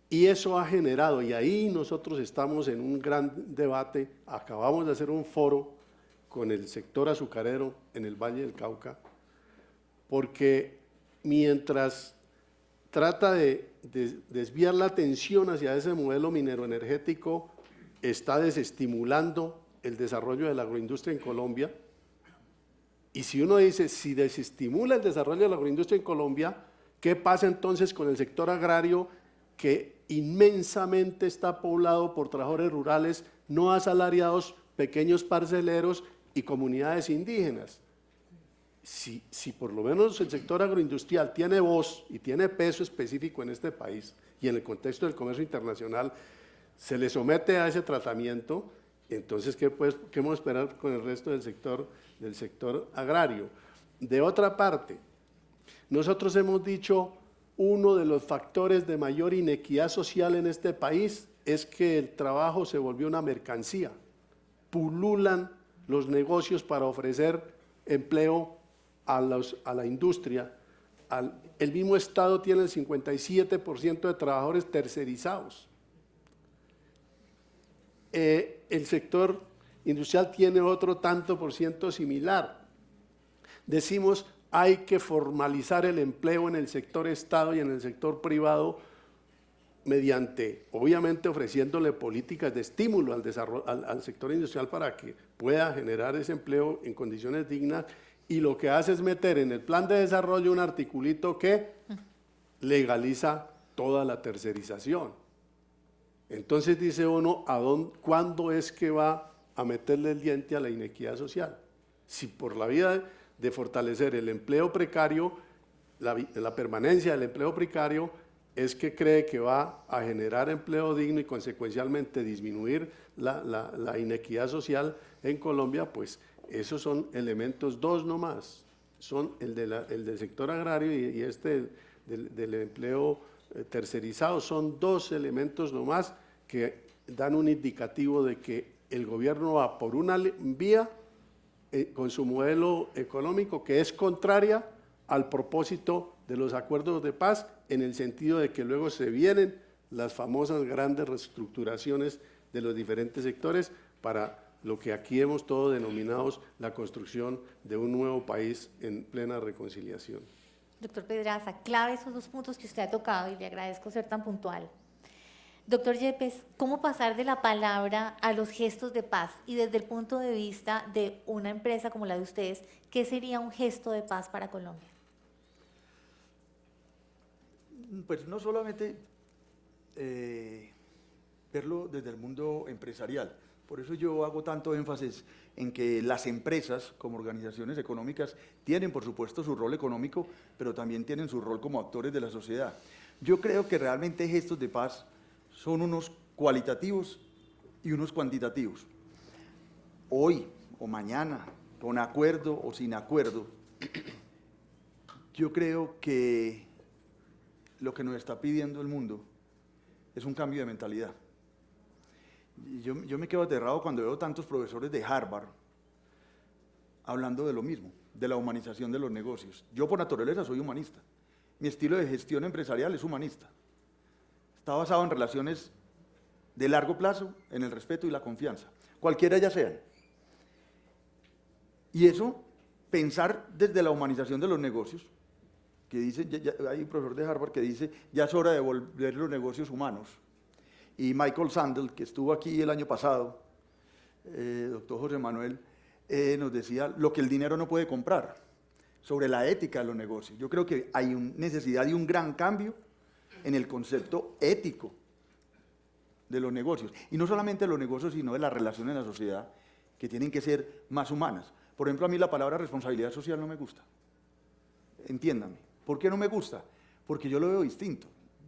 Y eso ha generado, y ahí nosotros estamos en un gran debate, acabamos de hacer un foro con el sector azucarero en el Valle del Cauca, porque mientras trata de desviar la atención hacia ese modelo mineroenergético, está desestimulando el desarrollo de la agroindustria en Colombia. Y si uno dice, si desestimula el desarrollo de la agroindustria en Colombia, ¿qué pasa entonces con el sector agrario que inmensamente está poblado por trabajadores rurales no asalariados, pequeños parceleros y comunidades indígenas? Si por lo menos el sector agroindustrial tiene voz y tiene peso específico en este país y en el contexto del comercio internacional, se le somete a ese tratamiento, entonces, ¿qué vamos a esperar con el resto del sector agrario? De otra parte, nosotros hemos dicho, uno de los factores de mayor inequidad social en este país es que el trabajo se volvió una mercancía. Pululan los negocios para ofrecer empleo a la industria. El mismo Estado tiene el 57% de trabajadores tercerizados. El sector industrial tiene otro tanto por ciento similar. Decimos, hay que formalizar el empleo en el sector Estado y en el sector privado mediante, obviamente, ofreciéndole políticas de estímulo al sector industrial para que pueda generar ese empleo en condiciones dignas, y lo que hace es meter en el plan de desarrollo un articulito que legaliza toda la tercerización. Entonces dice uno, ¿cuándo es que va a meterle el diente a la inequidad social? Si por la vía de fortalecer el empleo precario, la permanencia del empleo precario, es que cree que va a generar empleo digno y consecuencialmente disminuir la inequidad social en Colombia, pues esos son elementos dos nomás, son el del sector agrario y este del empleo tercerizado, son dos elementos nomás que dan un indicativo de que el gobierno va por una vía con su modelo económico que es contraria al propósito de los acuerdos de paz, en el sentido de que luego se vienen las famosas grandes reestructuraciones de los diferentes sectores para lo que aquí hemos todos denominado la construcción de un nuevo país en plena reconciliación. Doctor Pedraza, clave esos dos puntos que usted ha tocado y le agradezco ser tan puntual. Doctor Yepes, ¿cómo pasar de la palabra a los gestos de paz? Y desde el punto de vista de una empresa como la de ustedes, ¿qué sería un gesto de paz para Colombia? Pues no solamente verlo desde el mundo empresarial. Por eso yo hago tanto énfasis en que las empresas, como organizaciones económicas, tienen por supuesto su rol económico, pero también tienen su rol como actores de la sociedad. Yo creo que realmente gestos de paz son unos cualitativos y unos cuantitativos. Hoy o mañana, con acuerdo o sin acuerdo, yo creo que lo que nos está pidiendo el mundo es un cambio de mentalidad. Yo me quedo aterrado cuando veo tantos profesores de Harvard hablando de lo mismo, de la humanización de los negocios. Yo por naturaleza soy humanista. Mi estilo de gestión empresarial es humanista. Está basado en relaciones de largo plazo, en el respeto y la confianza, cualquiera ya sean. Y eso, pensar desde la humanización de los negocios, que dice, hay un profesor de Harvard que dice, ya es hora de volver los negocios humanos. Y Michael Sandel, que estuvo aquí el año pasado, doctor José Manuel, nos decía lo que el dinero no puede comprar, sobre la ética de los negocios. Yo creo que hay necesidad de un gran cambio en el concepto ético de los negocios. Y no solamente de los negocios, sino de las relaciones en la sociedad, que tienen que ser más humanas. Por ejemplo, a mí la palabra responsabilidad social no me gusta. Entiéndame. ¿Por qué no me gusta? Porque yo lo veo distinto.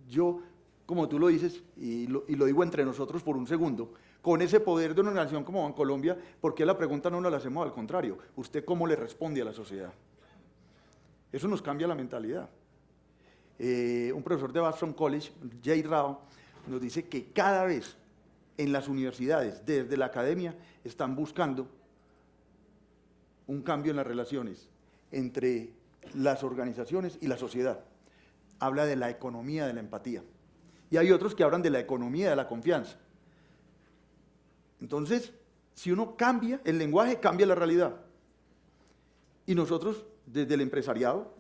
Yo, como tú lo dices, y lo digo entre nosotros por un segundo, con ese poder de una nación como Bancolombia, ¿por qué la pregunta no nos la hacemos al contrario? ¿Usted cómo le responde a la sociedad? Eso nos cambia la mentalidad. Un profesor de Boston College, Jay Rao, nos dice que cada vez en las universidades, desde la academia, están buscando un cambio en las relaciones entre las organizaciones y la sociedad. Habla de la economía de la empatía. Y hay otros que hablan de la economía de la confianza. Entonces, si uno cambia el lenguaje, cambia la realidad. Y nosotros, desde el empresariado,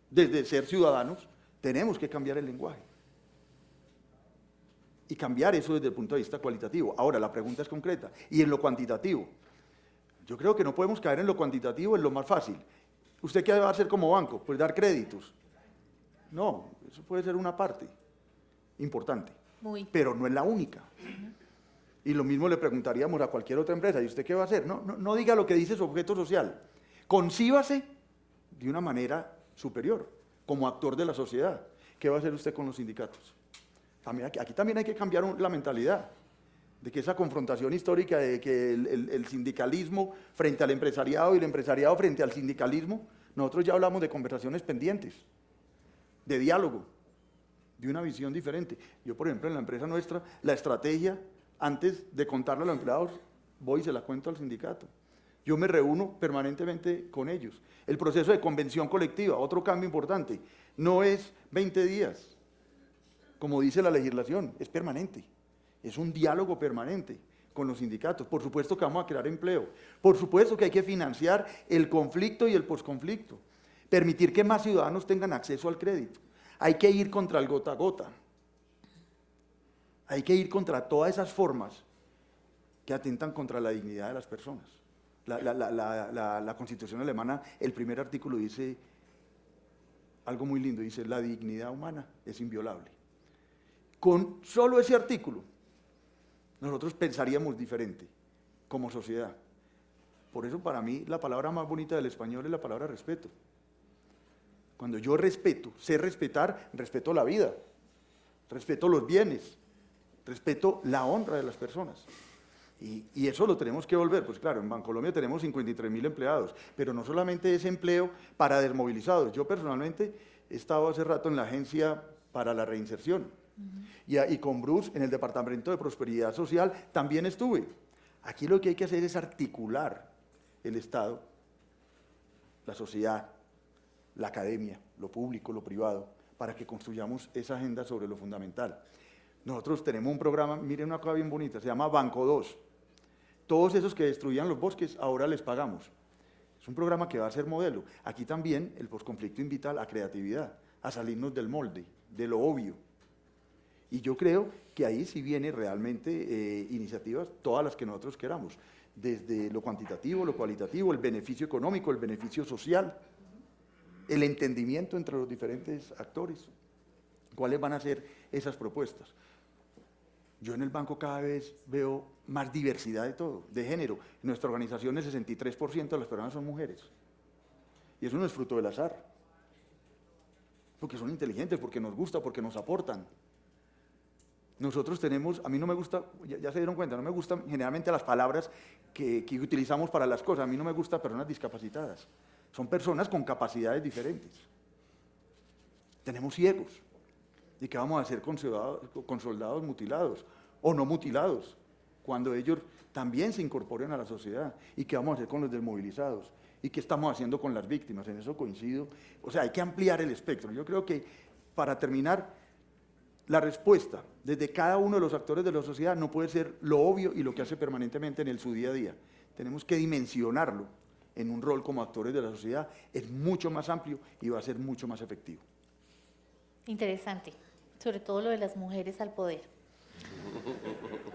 desde ser ciudadanos, tenemos que cambiar el lenguaje. Y cambiar eso desde el punto de vista cualitativo. Ahora, la pregunta es concreta. ¿Y en lo cuantitativo? Yo creo que no podemos caer en lo cuantitativo, en lo más fácil. ¿Usted qué va a hacer como banco? Pues dar créditos. No, eso puede ser una parte importante, pero no es la única. Y lo mismo le preguntaríamos a cualquier otra empresa, ¿y usted qué va a hacer? No diga lo que dice su objeto social. Concíbase de una manera superior, como actor de la sociedad. ¿Qué va a hacer usted con los sindicatos? Aquí también hay que cambiar la mentalidad, de que esa confrontación histórica de que el sindicalismo frente al empresariado y el empresariado frente al sindicalismo, nosotros ya hablamos de conversaciones pendientes, de diálogo, de una visión diferente. Yo, por ejemplo, en la empresa nuestra, la estrategia, antes de contarle a los empleados, voy y se la cuento al sindicato. Yo me reúno permanentemente con ellos. El proceso de convención colectiva, otro cambio importante, no es 20 días, como dice la legislación, es permanente. Es un diálogo permanente con los sindicatos. Por supuesto que vamos a crear empleo. Por supuesto que hay que financiar el conflicto y el posconflicto. Permitir que más ciudadanos tengan acceso al crédito. Hay que ir contra el gota a gota. Hay que ir contra todas esas formas que atentan contra la dignidad de las personas. La Constitución alemana, el primer artículo dice algo muy lindo, dice: la dignidad humana es inviolable. Con solo ese artículo, nosotros pensaríamos diferente como sociedad. Por eso, para mí, la palabra más bonita del español es la palabra respeto. Cuando yo respeto, sé respetar, respeto la vida, respeto los bienes, respeto la honra de las personas. Y eso lo tenemos que volver. Pues claro, en Bancolombia tenemos 53.000 empleados, pero no solamente es empleo para desmovilizados. Yo personalmente he estado hace rato en la Agencia para la Reinserción. Y con Bruce, en el Departamento de Prosperidad Social, también estuve. Aquí lo que hay que hacer es articular el Estado, la sociedad, la academia, lo público, lo privado, para que construyamos esa agenda sobre lo fundamental. Nosotros tenemos un programa, miren una cosa bien bonita, se llama Banco 2. Todos esos que destruían los bosques, ahora les pagamos. Es un programa que va a ser modelo. Aquí también el posconflicto invita a la creatividad, a salirnos del molde, de lo obvio. Y yo creo que ahí sí vienen realmente iniciativas, todas las que nosotros queramos, desde lo cuantitativo, lo cualitativo, el beneficio económico, el beneficio social, el entendimiento entre los diferentes actores. ¿Cuáles van a ser esas propuestas? Yo en el banco cada vez veo más diversidad de todo, de género. En nuestra organización el 63% de las personas son mujeres. Y eso no es fruto del azar. Porque son inteligentes, porque nos gusta, porque nos aportan. Nosotros tenemos, a mí no me gusta, ya se dieron cuenta, no me gustan generalmente las palabras que utilizamos para las cosas. A mí no me gustan personas discapacitadas. Son personas con capacidades diferentes. Tenemos ciegos. ¿Y qué vamos a hacer con soldados mutilados o no mutilados cuando ellos también se incorporen a la sociedad? ¿Y qué vamos a hacer con los desmovilizados? ¿Y qué estamos haciendo con las víctimas? En eso coincido. O sea, hay que ampliar el espectro. Yo creo que, para terminar, la respuesta desde cada uno de los actores de la sociedad no puede ser lo obvio y lo que hace permanentemente en su día a día. Tenemos que dimensionarlo en un rol como actores de la sociedad. Es mucho más amplio y va a ser mucho más efectivo. Interesante, sobre todo lo de las mujeres al poder.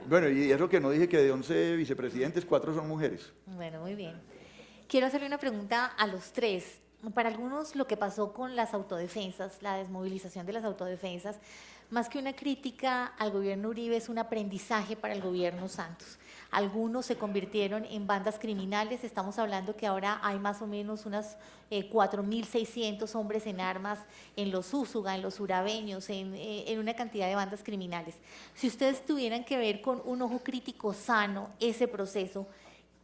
Bueno, y eso que no dije que de 11 vicepresidentes, 4 son mujeres. Bueno, muy bien. Quiero hacerle una pregunta a los tres. Para algunos, lo que pasó con las autodefensas, la desmovilización de las autodefensas, más que una crítica al gobierno Uribe, es un aprendizaje para el gobierno Santos. Algunos se convirtieron en bandas criminales. Estamos hablando que ahora hay más o menos unas 4.600 hombres en armas en los Úsuga, en los Urabeños, en una cantidad de bandas criminales. Si ustedes tuvieran que ver con un ojo crítico sano ese proceso,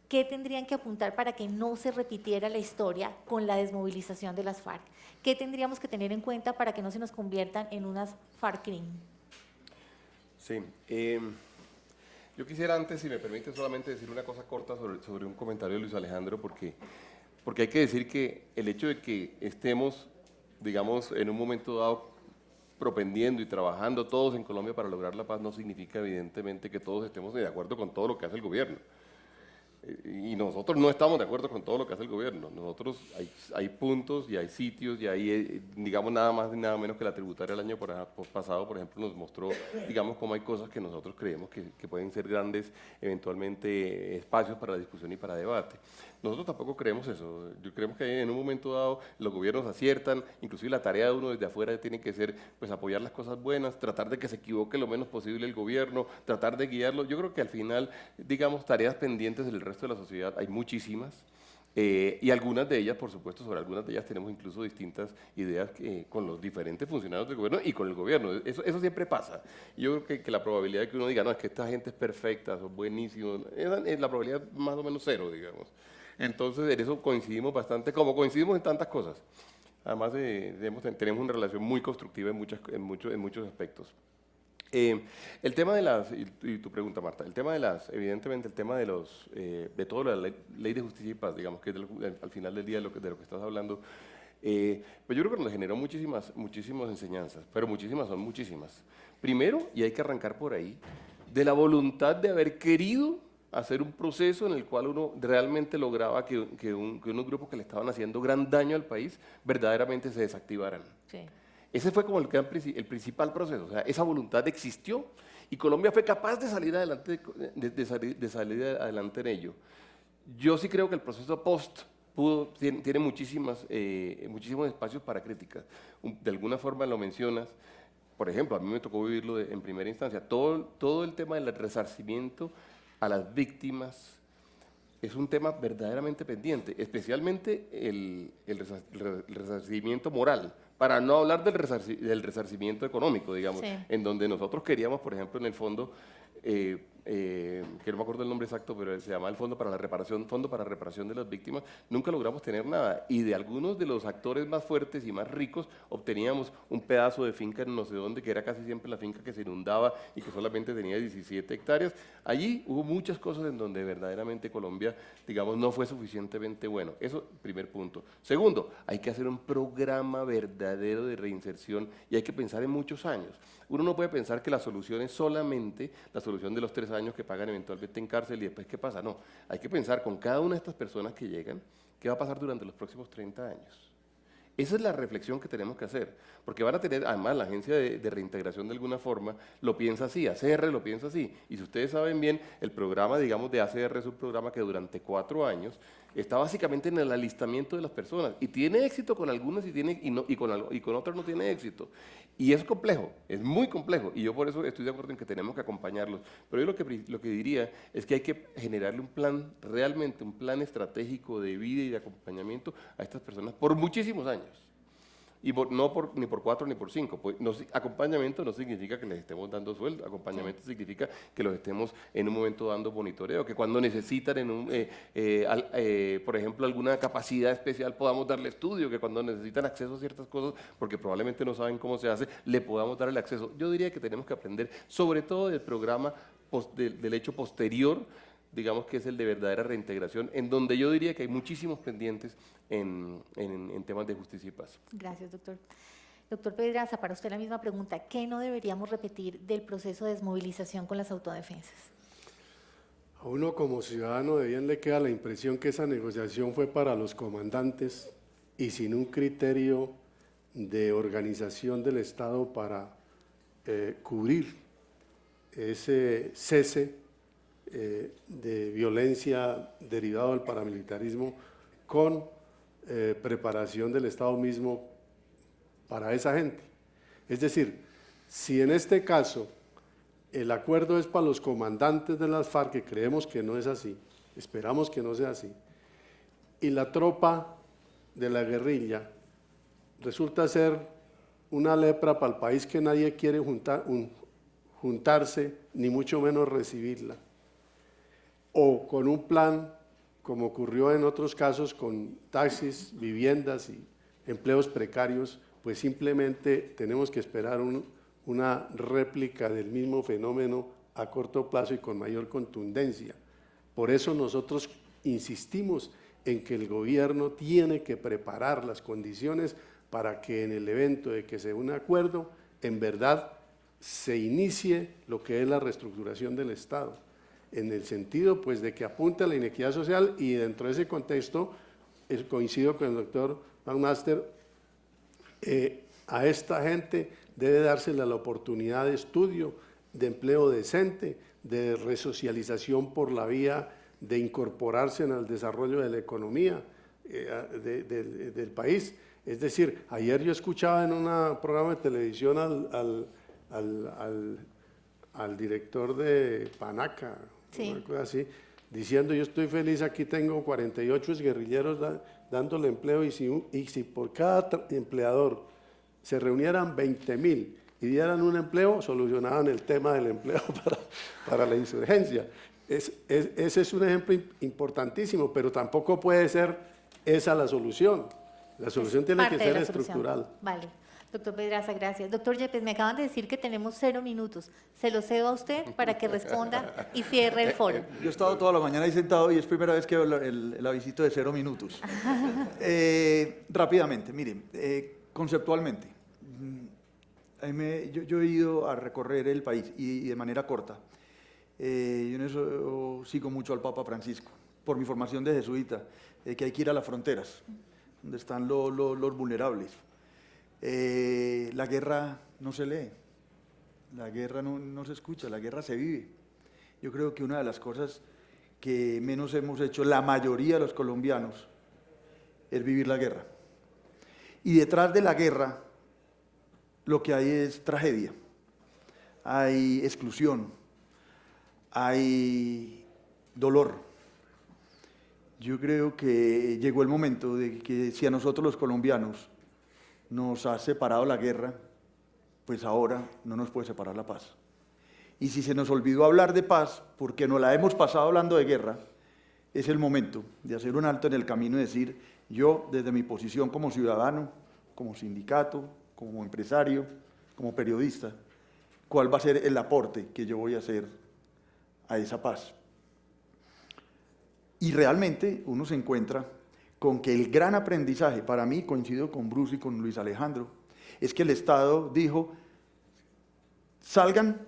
¿qué tendrían que apuntar para que no se repitiera la historia con la desmovilización de las FARC? ¿Qué tendríamos que tener en cuenta para que no se nos conviertan en unas FARC-CRIM? Sí. Yo quisiera antes, si me permite, solamente decir una cosa corta sobre un comentario de Luis Alejandro, porque hay que decir que el hecho de que estemos, digamos, en un momento dado propendiendo y trabajando todos en Colombia para lograr la paz no significa evidentemente que todos estemos de acuerdo con todo lo que hace el gobierno. Y nosotros no estamos de acuerdo con todo lo que hace el gobierno. Nosotros hay puntos y hay sitios y hay, digamos, nada más ni nada menos que la tributaria el año pasado, por ejemplo, nos mostró, digamos, cómo hay cosas que nosotros creemos que pueden ser grandes, eventualmente, espacios para discusión y para debate. Nosotros tampoco creemos eso. Yo creemos que en un momento dado los gobiernos aciertan, inclusive la tarea de uno desde afuera tiene que ser pues apoyar las cosas buenas, tratar de que se equivoque lo menos posible el gobierno, tratar de guiarlo. Yo creo que al final, digamos, tareas pendientes del resto de la sociedad hay muchísimas. Y algunas de ellas, por supuesto, sobre algunas de ellas tenemos incluso distintas ideas con los diferentes funcionarios del gobierno y con el gobierno. Eso siempre pasa. Yo creo que la probabilidad de que uno diga, no, es que esta gente es perfecta, son buenísimos, es la probabilidad más o menos cero, digamos. Entonces, en eso coincidimos bastante, como coincidimos en tantas cosas. Además, tenemos una relación muy constructiva en muchos aspectos. El tema de las, y tu pregunta, Marta, el tema de las, evidentemente, el tema de los, de toda la ley de justicia y paz, digamos, que es al final del día de lo que estás hablando, pues yo creo que nos generó muchísimas enseñanzas, pero muchísimas son muchísimas. Primero, y hay que arrancar por ahí, de la voluntad de haber querido hacer un proceso en el cual uno realmente lograba que unos grupos que le estaban haciendo gran daño al país verdaderamente se desactivaran. Sí. Ese fue como el principal proceso, o sea, esa voluntad existió y Colombia fue capaz de salir adelante, de salir adelante en ello. Yo sí creo que el proceso post tiene muchísimos espacios para crítica. De alguna forma lo mencionas. Por ejemplo, a mí me tocó vivirlo en primera instancia. Todo el tema del resarcimiento a las víctimas es un tema verdaderamente pendiente, especialmente el resarcimiento moral, para no hablar del resarcimiento económico, digamos, Sí. en donde nosotros queríamos, por ejemplo, en el fondo, que no me acuerdo el nombre exacto, pero se llama el Fondo para Reparación de las Víctimas, nunca logramos tener nada. Y de algunos de los actores más fuertes y más ricos obteníamos un pedazo de finca en no sé dónde, que era casi siempre la finca que se inundaba y que solamente tenía 17 hectáreas. Allí hubo muchas cosas en donde verdaderamente Colombia, digamos, no fue suficientemente bueno. Eso, primer punto. Segundo, hay que hacer un programa verdadero de reinserción y hay que pensar en muchos años. Uno no puede pensar que la solución es solamente la solución de los 3 años que pagan eventualmente en cárcel y después qué pasa. No, hay que pensar con cada una de estas personas que llegan, qué va a pasar durante los próximos 30 años. Esa es la reflexión que tenemos que hacer, porque van a tener, además la agencia de reintegración de alguna forma lo piensa así, ACR lo piensa así, y si ustedes saben bien, el programa, digamos, de ACR es un programa que durante 4 años está básicamente en el alistamiento de las personas, y tiene éxito con algunas y con otras no tiene éxito. Y es complejo, es muy complejo, y yo por eso estoy de acuerdo en que tenemos que acompañarlos. Pero yo lo que diría es que hay que generarle un plan, realmente un plan estratégico de vida y de acompañamiento a estas personas por muchísimos años. Y ni por 4 ni por 5. Pues, acompañamiento no significa que les estemos dando sueldo, acompañamiento significa que los estemos en un momento dando monitoreo, que cuando necesitan, por ejemplo, alguna capacidad especial podamos darle estudio, que cuando necesitan acceso a ciertas cosas, porque probablemente no saben cómo se hace, le podamos dar el acceso. Yo diría que tenemos que aprender sobre todo del programa del hecho posterior, digamos que es el de verdadera reintegración, en donde yo diría que hay muchísimos pendientes en temas de justicia y paz. Gracias, doctor. Doctor Pedraza, para usted la misma pregunta. ¿Qué no deberíamos repetir del proceso de desmovilización con las autodefensas? A uno como ciudadano de bien le queda la impresión que esa negociación fue para los comandantes y sin un criterio de organización del Estado para cubrir ese cese de violencia derivado del paramilitarismo con preparación del Estado mismo para esa gente. Es decir, si en este caso el acuerdo es para los comandantes de las FARC, que creemos que no es así, esperamos que no sea así, y la tropa de la guerrilla resulta ser una lepra para el país que nadie quiere juntarse, ni mucho menos recibirla, o con un plan, como ocurrió en otros casos, con taxis, viviendas y empleos precarios, pues simplemente tenemos que esperar una réplica del mismo fenómeno a corto plazo y con mayor contundencia. Por eso nosotros insistimos en que el gobierno tiene que preparar las condiciones para que en el evento de que se un acuerdo, en verdad se inicie lo que es la reestructuración del Estado, en el sentido pues de que apunte a la inequidad social, y dentro de ese contexto coincido con el doctor Van Master, a esta gente debe dársela la oportunidad de estudio, de empleo decente, de resocialización por la vía de incorporarse en el desarrollo de la economía del país. Es decir, ayer yo escuchaba en un programa de televisión al director de Panaca, Sí. una cosa así, diciendo: yo estoy feliz, aquí tengo 48 exguerrilleros dándole empleo, y si por cada empleador se reunieran 20.000 y dieran un empleo, solucionaban el tema del empleo para la insurgencia. Ese es un ejemplo importantísimo, pero tampoco puede ser esa la solución. La solución tiene que ser estructural. Vale. Doctor Pedraza, gracias. Doctor Yepes, me acaban de decir que tenemos 0 minutos. Se lo cedo a usted para que responda y cierre el foro. Yo he estado toda la mañana ahí sentado y es primera vez que veo el avisito de 0 minutos. Rápidamente, miren, conceptualmente, yo he ido a recorrer el país y de manera corta. Yo en eso sigo mucho al Papa Francisco, por mi formación de jesuita, que hay que ir a las fronteras, donde están los vulnerables. La guerra no se lee, la guerra no se escucha, la guerra se vive. Yo creo que una de las cosas que menos hemos hecho la mayoría de los colombianos es vivir la guerra. Y detrás de la guerra lo que hay es tragedia, hay exclusión, hay dolor. Yo creo que llegó el momento de que si a nosotros los colombianos nos ha separado la guerra, pues ahora no nos puede separar la paz. Y si se nos olvidó hablar de paz, porque nos la hemos pasado hablando de guerra, es el momento de hacer un alto en el camino y decir: yo, desde mi posición como ciudadano, como sindicato, como empresario, como periodista, ¿cuál va a ser el aporte que yo voy a hacer a esa paz? Y realmente uno se encuentra con que el gran aprendizaje, para mí, coincido con Bruce y con Luis Alejandro, es que el Estado dijo: salgan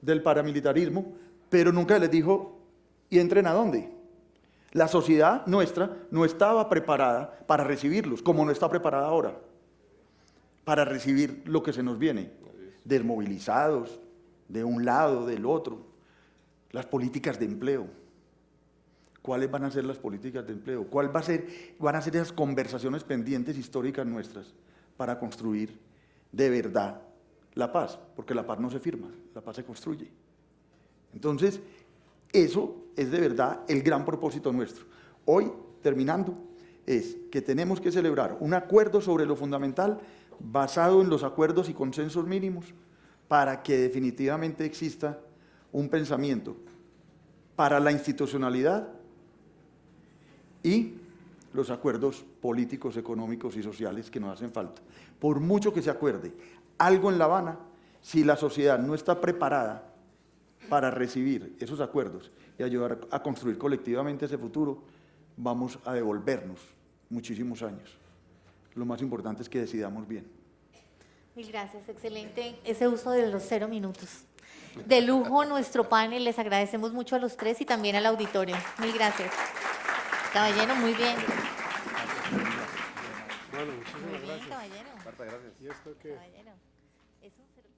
del paramilitarismo, pero nunca les dijo: ¿y entren a dónde? La sociedad nuestra no estaba preparada para recibirlos, como no está preparada ahora, para recibir lo que se nos viene, desmovilizados, de un lado, del otro. Las políticas de empleo. ¿Cuáles van a ser las políticas de empleo? ¿Van a ser esas conversaciones pendientes históricas nuestras para construir de verdad la paz? Porque la paz no se firma, la paz se construye. Entonces, eso es de verdad el gran propósito nuestro. Hoy, terminando, es que tenemos que celebrar un acuerdo sobre lo fundamental basado en los acuerdos y consensos mínimos para que definitivamente exista un pensamiento para la institucionalidad y los acuerdos políticos, económicos y sociales que nos hacen falta. Por mucho que se acuerde algo en La Habana, si la sociedad no está preparada para recibir esos acuerdos y ayudar a construir colectivamente ese futuro, vamos a devolvernos muchísimos años. Lo más importante es que decidamos bien. Mil gracias, excelente ese uso de los 0 minutos. De lujo nuestro panel, les agradecemos mucho a los 3 y también al auditorio. Mil gracias. Caballero, muy bien. Bueno, muchísimas Muy bien, gracias. caballero. Marta, gracias. ¿Y esto qué? Caballero. Eso se lo-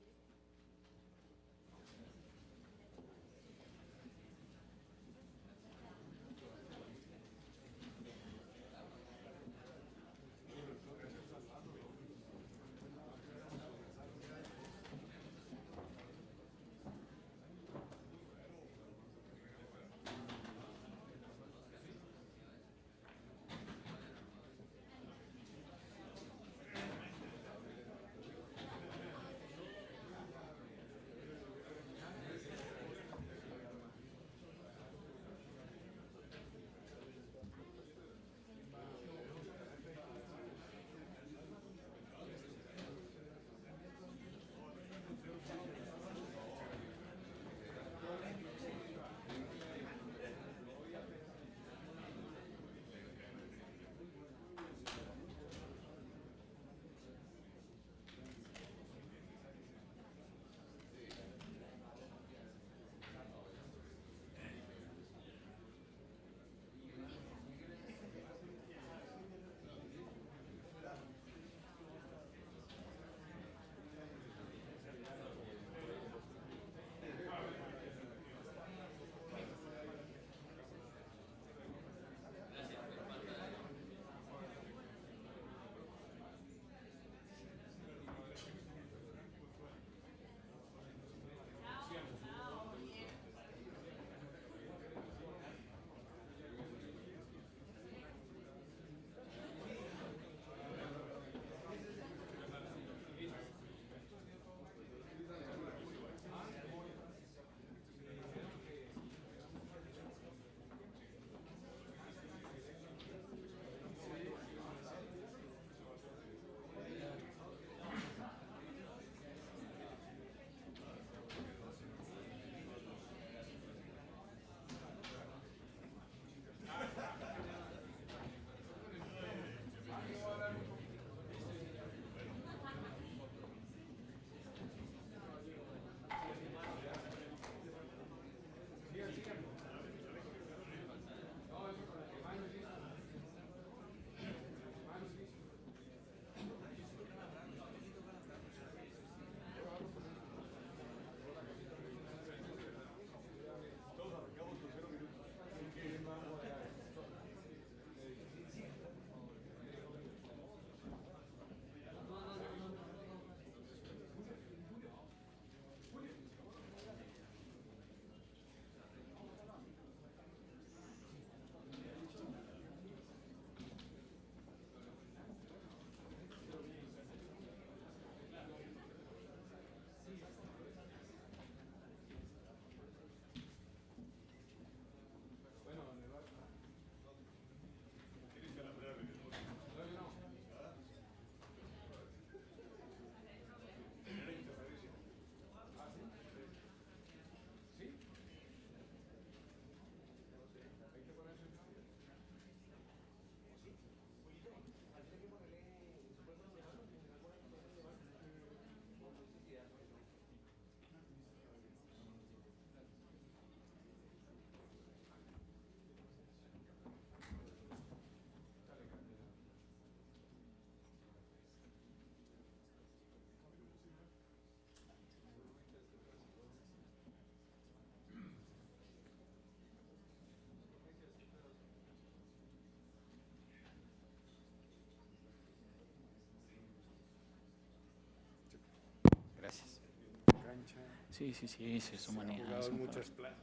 Sí, se maneja. Jugado en muchas plazas.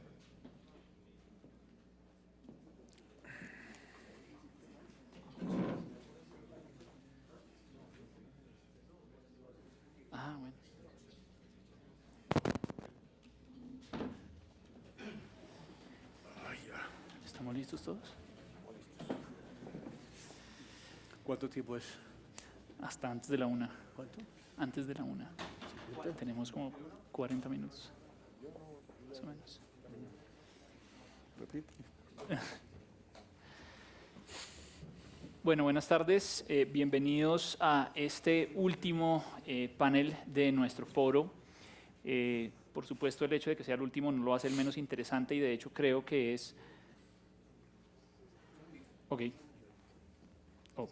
Ah, bueno. ¿Estamos listos todos? ¿Cuánto tiempo es? Hasta antes de la 1. ¿Cuánto? Antes de la 1. Tenemos como 40 minutos. Más o menos. Repite. Bueno, buenas tardes. Bienvenidos a este último panel de nuestro foro. Por supuesto, el hecho de que sea el último no lo hace el menos interesante y de hecho creo que es... Ok. Oh.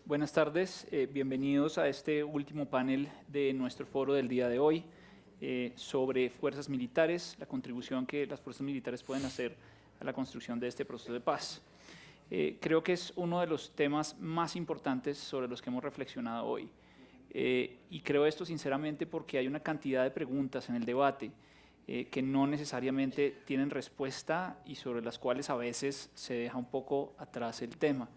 Buenas tardes, bienvenidos a este último panel de nuestro foro del día de hoy sobre fuerzas militares, la contribución que las fuerzas militares pueden hacer a la construcción de este proceso de paz. Creo que es uno de los temas más importantes sobre los que hemos reflexionado hoy. Y creo esto sinceramente porque hay una cantidad de preguntas en el debate que no necesariamente tienen respuesta y sobre las cuales a veces se deja un poco atrás el tema.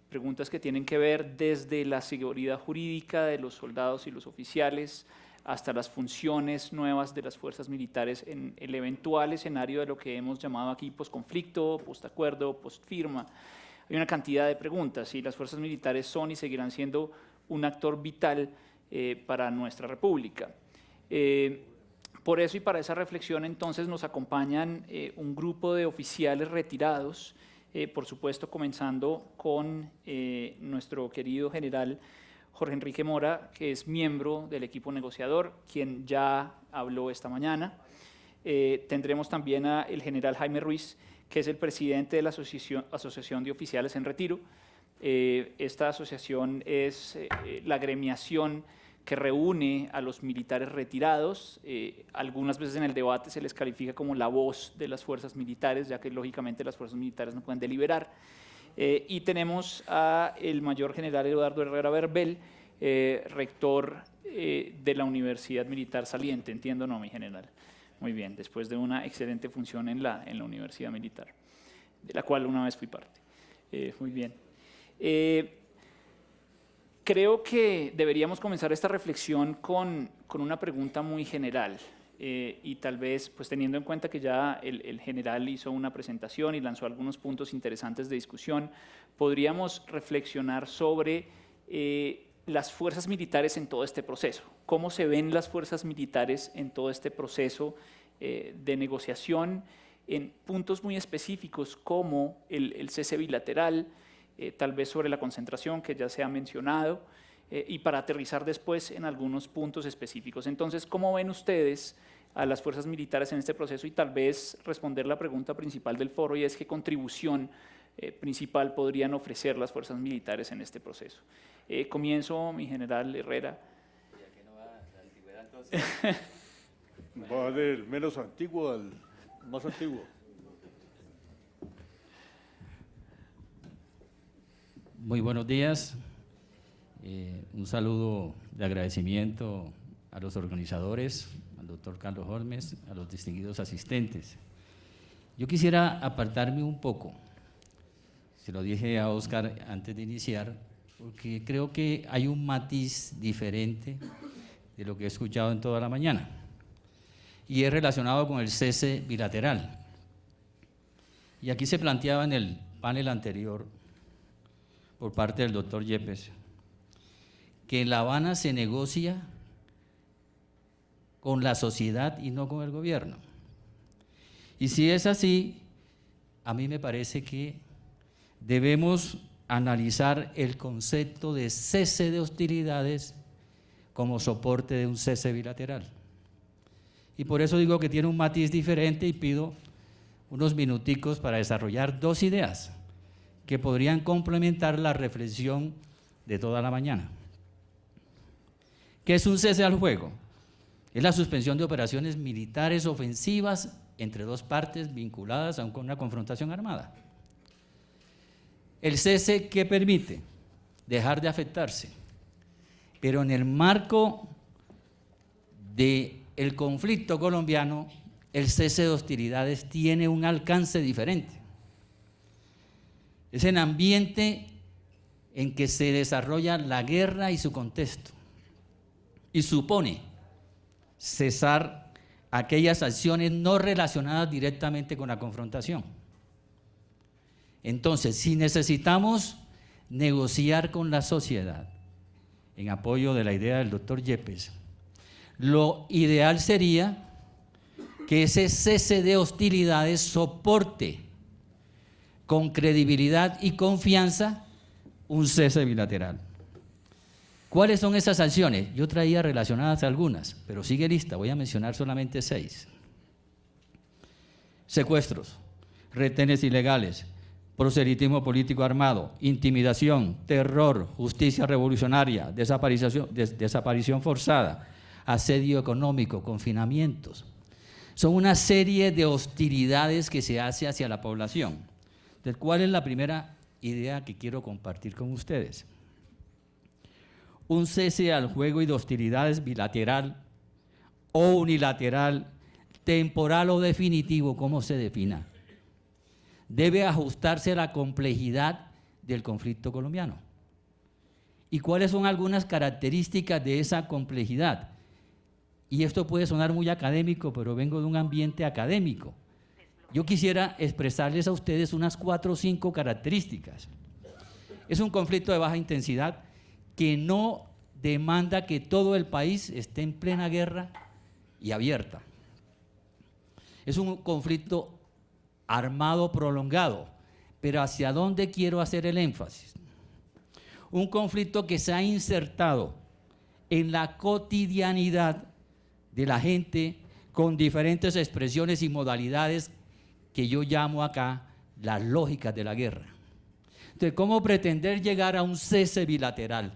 Preguntas que tienen que ver desde la seguridad jurídica de los soldados y los oficiales hasta las funciones nuevas de las fuerzas militares en el eventual escenario de lo que hemos llamado aquí posconflicto, postacuerdo, postfirma. Hay una cantidad de preguntas y las fuerzas militares son y seguirán siendo un actor vital para nuestra república. Por eso y para esa reflexión entonces nos acompañan un grupo de oficiales retirados, por supuesto comenzando con nuestro querido general Jorge Enrique Mora, que es miembro del equipo negociador, quien ya habló esta mañana. Tendremos también al general Jaime Ruiz, que es el presidente de la Asociación de Oficiales en Retiro. Esta asociación es la agremiación que reúne a los militares retirados. Algunas veces en el debate se les califica como la voz de las fuerzas militares, ya que lógicamente las fuerzas militares no pueden deliberar. Y tenemos al mayor general Eduardo Herrera Verbel, rector de la Universidad Militar Saliente, entiendo, ¿no, mi general? Muy bien, después de una excelente función en la Universidad Militar, de la cual una vez fui parte. Muy bien. Creo que deberíamos comenzar esta reflexión con una pregunta muy general y tal vez, pues teniendo en cuenta que ya el general hizo una presentación y lanzó algunos puntos interesantes de discusión, podríamos reflexionar sobre las fuerzas militares en todo este proceso. ¿Cómo se ven las fuerzas militares en todo este proceso de negociación en puntos muy específicos como el cese bilateral, tal vez sobre la concentración que ya se ha mencionado, y para aterrizar después en algunos puntos específicos? Entonces, ¿cómo ven ustedes a las fuerzas militares en este proceso? Y tal vez responder la pregunta principal del foro, y es ¿qué contribución principal podrían ofrecer las fuerzas militares en este proceso? Comienzo, mi general Herrera. Ya que no va a la antigüedad, entonces. Va del menos antiguo al más antiguo. Muy buenos días. Un saludo de agradecimiento a los organizadores, al doctor Carlos Holmes, a los distinguidos asistentes. Yo quisiera apartarme un poco, se lo dije a Oscar antes de iniciar, porque creo que hay un matiz diferente de lo que he escuchado en toda la mañana, y es relacionado con el cese bilateral. Y aquí se planteaba en el panel anterior, por parte del doctor Yepes, que en La Habana se negocia con la sociedad y no con el gobierno. Y si es así, a mí me parece que debemos analizar el concepto de cese de hostilidades como soporte de un cese bilateral. Y por eso digo que tiene un matiz diferente y pido unos minuticos para desarrollar dos ideas que podrían complementar la reflexión de toda la mañana. ¿Qué es un cese al fuego? Es la suspensión de operaciones militares ofensivas entre dos partes vinculadas a una confrontación armada. El cese, ¿qué permite? Dejar de afectarse. Pero en el marco del conflicto colombiano, el cese de hostilidades tiene un alcance diferente. Es el ambiente en que se desarrolla la guerra y su contexto. Y supone cesar aquellas acciones no relacionadas directamente con la confrontación. Entonces, si necesitamos negociar con la sociedad, en apoyo de la idea del doctor Yepes, lo ideal sería que ese cese de hostilidades soporte con credibilidad y confianza un cese bilateral. ¿Cuáles son esas sanciones? Yo traía relacionadas algunas, pero sigue lista, voy a mencionar solamente 6. Secuestros, retenes ilegales, proselitismo político armado, intimidación, terror, justicia revolucionaria, desaparición forzada, asedio económico, confinamientos. Son una serie de hostilidades que se hace hacia la población. Entonces, ¿cuál es la primera idea que quiero compartir con ustedes? Un cese al fuego y de hostilidades bilateral o unilateral, temporal o definitivo, como se defina, debe ajustarse a la complejidad del conflicto colombiano. ¿Y cuáles son algunas características de esa complejidad? Y esto puede sonar muy académico, pero vengo de un ambiente académico. Yo quisiera expresarles a ustedes unas 4 o 5 características. Es un conflicto de baja intensidad que no demanda que todo el país esté en plena guerra y abierta. Es un conflicto armado prolongado, pero ¿hacia dónde quiero hacer el énfasis? Un conflicto que se ha insertado en la cotidianidad de la gente con diferentes expresiones y modalidades que yo llamo acá las lógicas de la guerra. Entonces, ¿cómo pretender llegar a un cese bilateral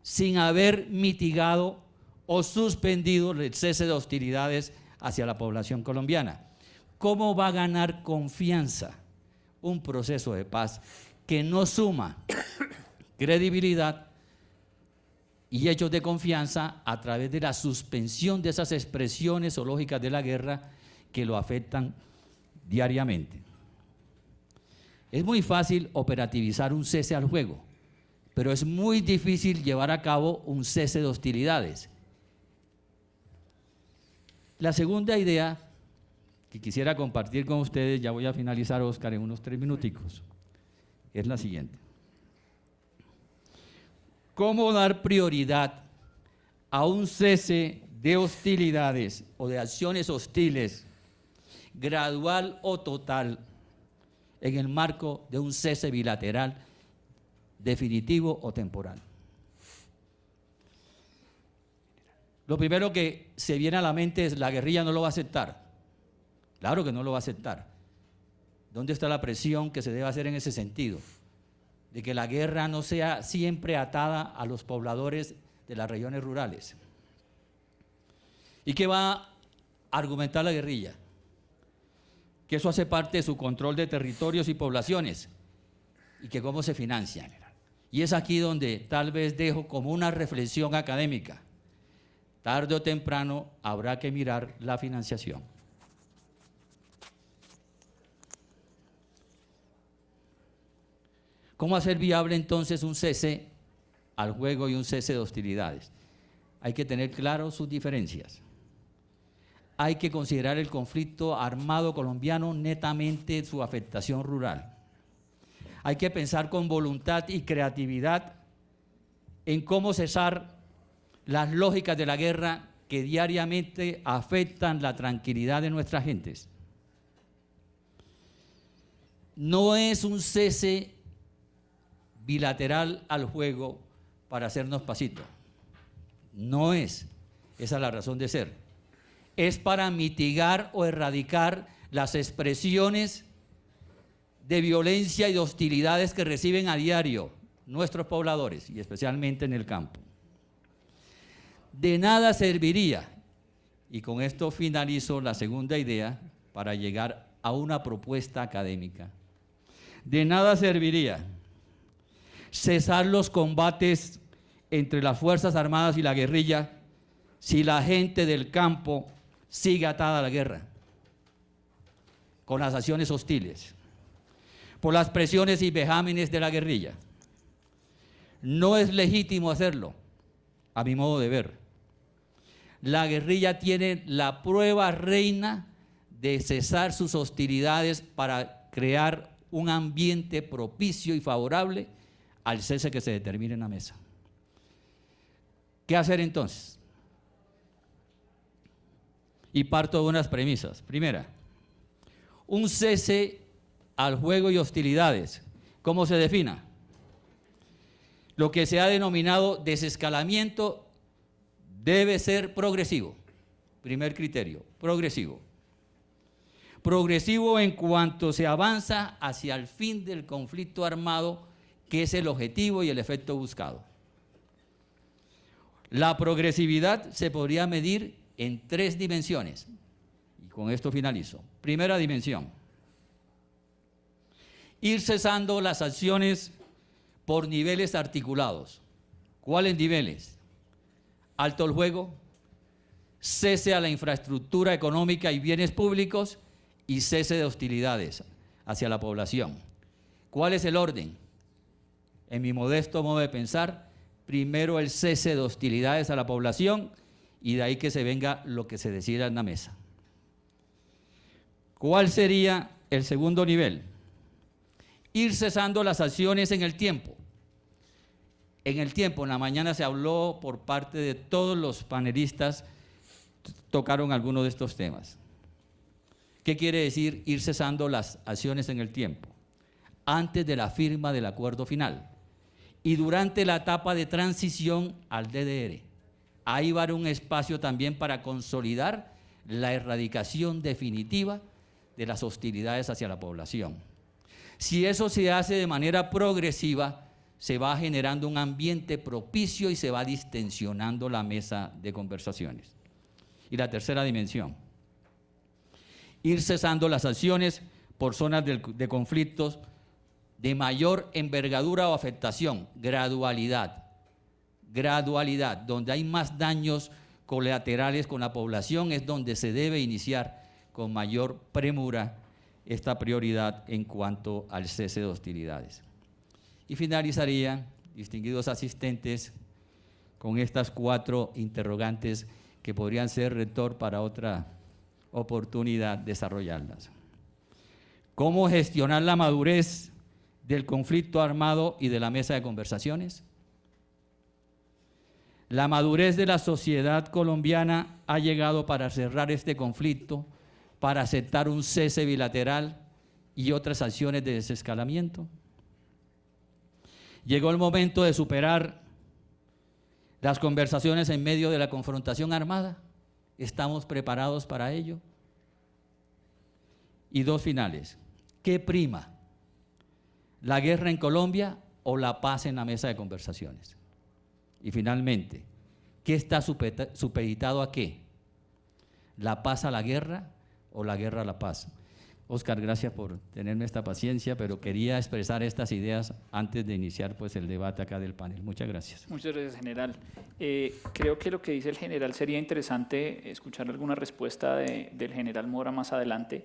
sin haber mitigado o suspendido el cese de hostilidades hacia la población colombiana? ¿Cómo va a ganar confianza un proceso de paz que no suma credibilidad y hechos de confianza a través de la suspensión de esas expresiones o lógicas de la guerra que lo afectan diariamente? Es muy fácil operativizar un cese al fuego, pero es muy difícil llevar a cabo un cese de hostilidades. La segunda idea que quisiera compartir con ustedes, ya voy a finalizar, Oscar, en unos 3 minuticos, es la siguiente. ¿Cómo dar prioridad a un cese de hostilidades o de acciones hostiles, gradual o total, en el marco de un cese bilateral definitivo o temporal? Lo primero que se viene a la mente es: la guerrilla no lo va a aceptar. Claro que no lo va a aceptar. ¿Dónde está la presión que se debe hacer en ese sentido? De que la guerra no sea siempre atada a los pobladores de las regiones rurales. ¿Y qué va a argumentar la guerrilla? Que eso hace parte de su control de territorios y poblaciones, y que cómo se financian. Y es aquí donde tal vez dejo como una reflexión académica. Tarde o temprano habrá que mirar la financiación. ¿Cómo hacer viable entonces un cese al fuego y un cese de hostilidades? Hay que tener claro sus diferencias. Hay que considerar el conflicto armado colombiano netamente su afectación rural. Hay que pensar con voluntad y creatividad en cómo cesar las lógicas de la guerra que diariamente afectan la tranquilidad de nuestras gentes. No es un cese bilateral al fuego para hacernos pasito. No es. Esa es la razón de ser. es para mitigar o erradicar las expresiones de violencia y de hostilidades que reciben a diario nuestros pobladores, y especialmente en el campo. De nada serviría, y con esto finalizo la segunda idea para llegar a una propuesta académica. De nada serviría cesar los combates entre las Fuerzas Armadas y la guerrilla si la gente del campo sigue atada a la guerra, con las acciones hostiles, por las presiones y vejámenes de la guerrilla. No es legítimo hacerlo, a mi modo de ver. La guerrilla tiene la prueba reina de cesar sus hostilidades para crear un ambiente propicio y favorable al cese que se determine en la mesa. ¿Qué hacer entonces? Y parto de unas premisas. Primera, un cese al fuego y hostilidades. ¿Cómo se defina? Lo que se ha denominado desescalamiento debe ser progresivo. Primer criterio, progresivo. Progresivo en cuanto se avanza hacia el fin del conflicto armado, que es el objetivo y el efecto buscado. La progresividad se podría medir en 3 dimensiones, y con esto finalizo. Primera dimensión, ir cesando las acciones por niveles articulados. ¿Cuáles niveles? Alto el fuego, cese a la infraestructura económica y bienes públicos y cese de hostilidades hacia la población. ¿Cuál es el orden? En mi modesto modo de pensar, primero el cese de hostilidades a la población y de ahí que se venga lo que se decida en la mesa. ¿Cuál sería el segundo nivel? Ir cesando las acciones en el tiempo. En el tiempo, en la mañana se habló por parte de todos los panelistas, tocaron algunos de estos temas. ¿Qué quiere decir ir cesando las acciones en el tiempo? Antes de la firma del acuerdo final y durante la etapa de transición al DDR. Ahí va a haber un espacio también para consolidar la erradicación definitiva de las hostilidades hacia la población. Si eso se hace de manera progresiva, se va generando un ambiente propicio y se va distensionando la mesa de conversaciones. Y la tercera dimensión, ir cesando las acciones por zonas de conflictos de mayor envergadura o afectación, gradualidad, donde hay más daños colaterales con la población, es donde se debe iniciar con mayor premura esta prioridad en cuanto al cese de hostilidades. Y finalizaría, distinguidos asistentes, con estas 4 interrogantes que podrían ser rector para otra oportunidad desarrollarlas. ¿Cómo gestionar la madurez del conflicto armado y de la mesa de conversaciones? La madurez de la sociedad colombiana ha llegado para cerrar este conflicto, para aceptar un cese bilateral y otras acciones de desescalamiento. Llegó el momento de superar las conversaciones en medio de la confrontación armada. ¿Estamos preparados para ello? Y 2 finales. ¿Qué prima? ¿La guerra en Colombia o la paz en la mesa de conversaciones? Y finalmente, ¿qué está supeditado a qué? ¿La paz a la guerra o la guerra a la paz? Oscar, gracias por tenerme esta paciencia, pero quería expresar estas ideas antes de iniciar pues, el debate acá del panel. Muchas gracias. Muchas gracias, general. Creo que lo que dice el general sería interesante escuchar alguna respuesta del general Mora más adelante,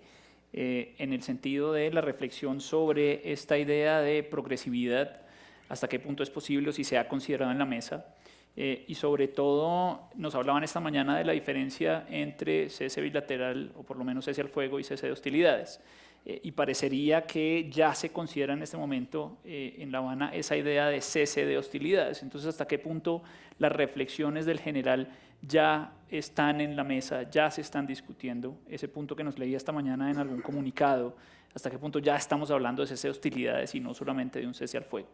en el sentido de la reflexión sobre esta idea de progresividad, hasta qué punto es posible o si se ha considerado en la mesa. Y sobre todo nos hablaban esta mañana de la diferencia entre cese bilateral o por lo menos cese al fuego y cese de hostilidades, y parecería que ya se considera en este momento en La Habana esa idea de cese de hostilidades. Entonces, ¿hasta qué punto las reflexiones del general ya están en la mesa, ya se están discutiendo? Ese punto que nos leía esta mañana en algún comunicado, ¿hasta qué punto ya estamos hablando de cese de hostilidades y no solamente de un cese al fuego?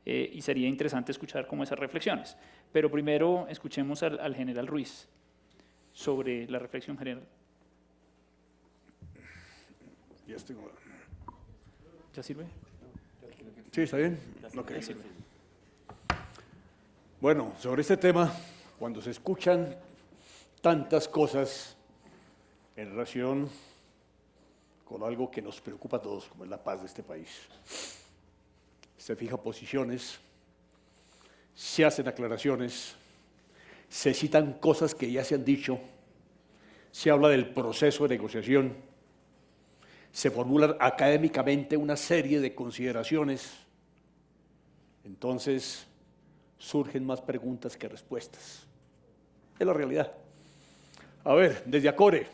Y sería interesante escuchar como esas reflexiones. Pero primero escuchemos al general Ruiz. sobre la reflexión general. Ya estoy. ¿Ya sirve? Sí, está bien. Ok. Ya sirve. Bueno, sobre este tema, cuando se escuchan tantas cosas en relación con algo que nos preocupa a todos, como es la paz de este país, se fija posiciones, se hacen aclaraciones, se citan cosas que ya se han dicho, se habla del proceso de negociación, se formulan académicamente una serie de consideraciones, entonces surgen más preguntas que respuestas. Es la realidad. A ver, desde ACORE,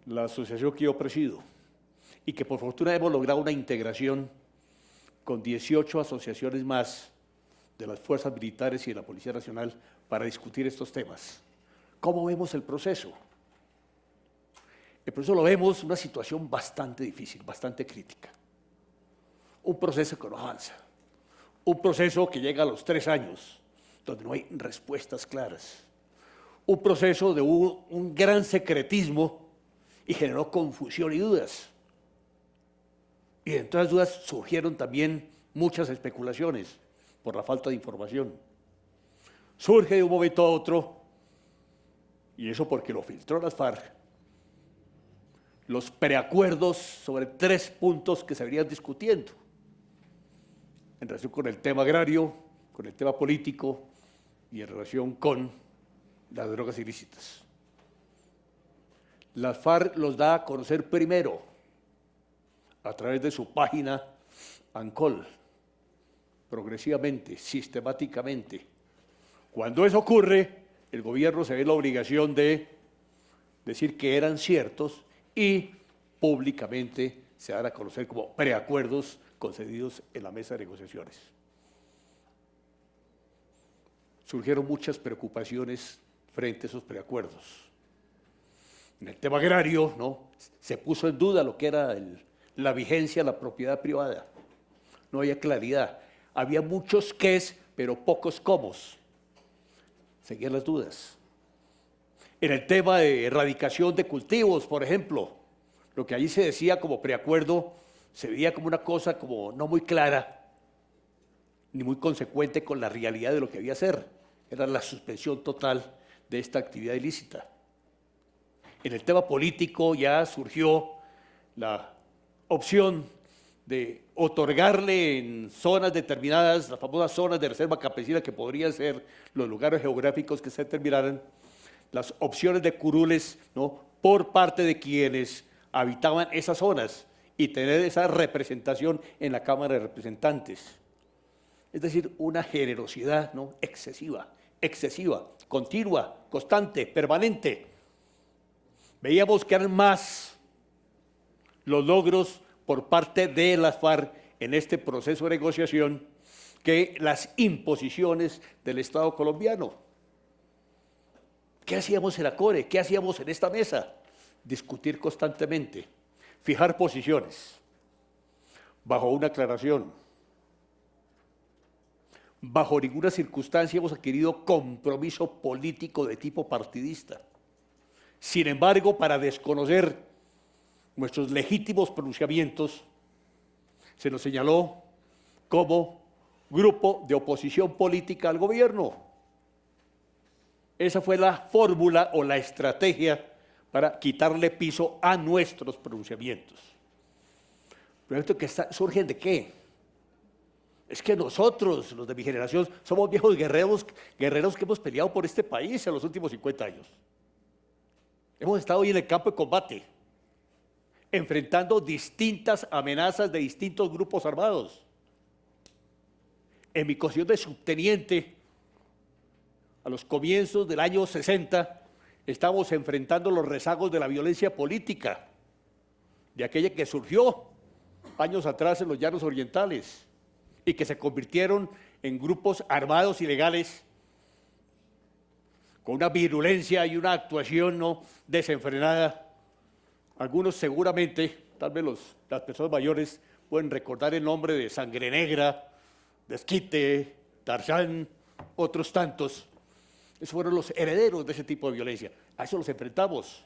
la asociación que yo presido, y que por fortuna hemos logrado una integración con 18 asociaciones más de las fuerzas militares y de la Policía Nacional para discutir estos temas. ¿Cómo vemos el proceso? El proceso lo vemos una situación bastante difícil, bastante crítica. Un proceso que no avanza. Un proceso que llega a los 3 años, donde no hay respuestas claras. Un proceso de un gran secretismo y generó confusión y dudas. Y de todas las dudas surgieron también muchas especulaciones por la falta de información. Surge de un momento a otro, y eso porque lo filtró las FARC, los preacuerdos sobre 3 puntos que se venían discutiendo en relación con el tema agrario, con el tema político y en relación con las drogas ilícitas. Las FARC los da a conocer primero a través de su página ANCOL, progresivamente, sistemáticamente. Cuando eso ocurre, el gobierno se ve en la obligación de decir que eran ciertos y públicamente se dan a conocer como preacuerdos concedidos en la mesa de negociaciones. Surgieron muchas preocupaciones frente a esos preacuerdos. En el tema agrario, ¿no?, se puso en duda lo que era la vigencia de la propiedad privada. No había claridad. Había muchos qués, pero pocos cómos. Seguían las dudas. En el tema de erradicación de cultivos, por ejemplo, lo que allí se decía como preacuerdo se veía como una cosa como no muy clara, ni muy consecuente con la realidad de lo que había que hacer. Era la suspensión total de esta actividad ilícita. En el tema político ya surgió la opción de otorgarle en zonas determinadas, las famosas zonas de reserva campesina, que podrían ser los lugares geográficos que se determinaran, las opciones de curules, ¿no?, por parte de quienes habitaban esas zonas y tener esa representación en la Cámara de Representantes. Es decir, una generosidad, ¿no?, excesiva, continua, constante, permanente. Veíamos que eran más los logros por parte de las FARC en este proceso de negociación que las imposiciones del Estado colombiano. ¿Qué hacíamos en ACORE? ¿Qué hacíamos en esta mesa? Discutir constantemente, fijar posiciones, bajo una aclaración. Bajo ninguna circunstancia hemos adquirido compromiso político de tipo partidista. Sin embargo, para desconocer nuestros legítimos pronunciamientos, se nos señaló como grupo de oposición política al gobierno. Esa fue la fórmula o la estrategia para quitarle piso a nuestros pronunciamientos. ¿Proyectos que surgen de qué? Es que nosotros, los de mi generación, somos viejos guerreros que hemos peleado por este país en los últimos 50 años. Hemos estado hoy en el campo de combate, enfrentando distintas amenazas de distintos grupos armados. En mi condición de subteniente, a los comienzos del año 60, estamos enfrentando los rezagos de la violencia política, de aquella que surgió años atrás en los llanos orientales y que se convirtieron en grupos armados ilegales con una virulencia y una actuación no desenfrenada. Algunos seguramente, tal vez las personas mayores, pueden recordar el nombre de Sangre Negra, Desquite, Tarzán, otros tantos. Esos fueron los herederos de ese tipo de violencia. A eso los enfrentamos.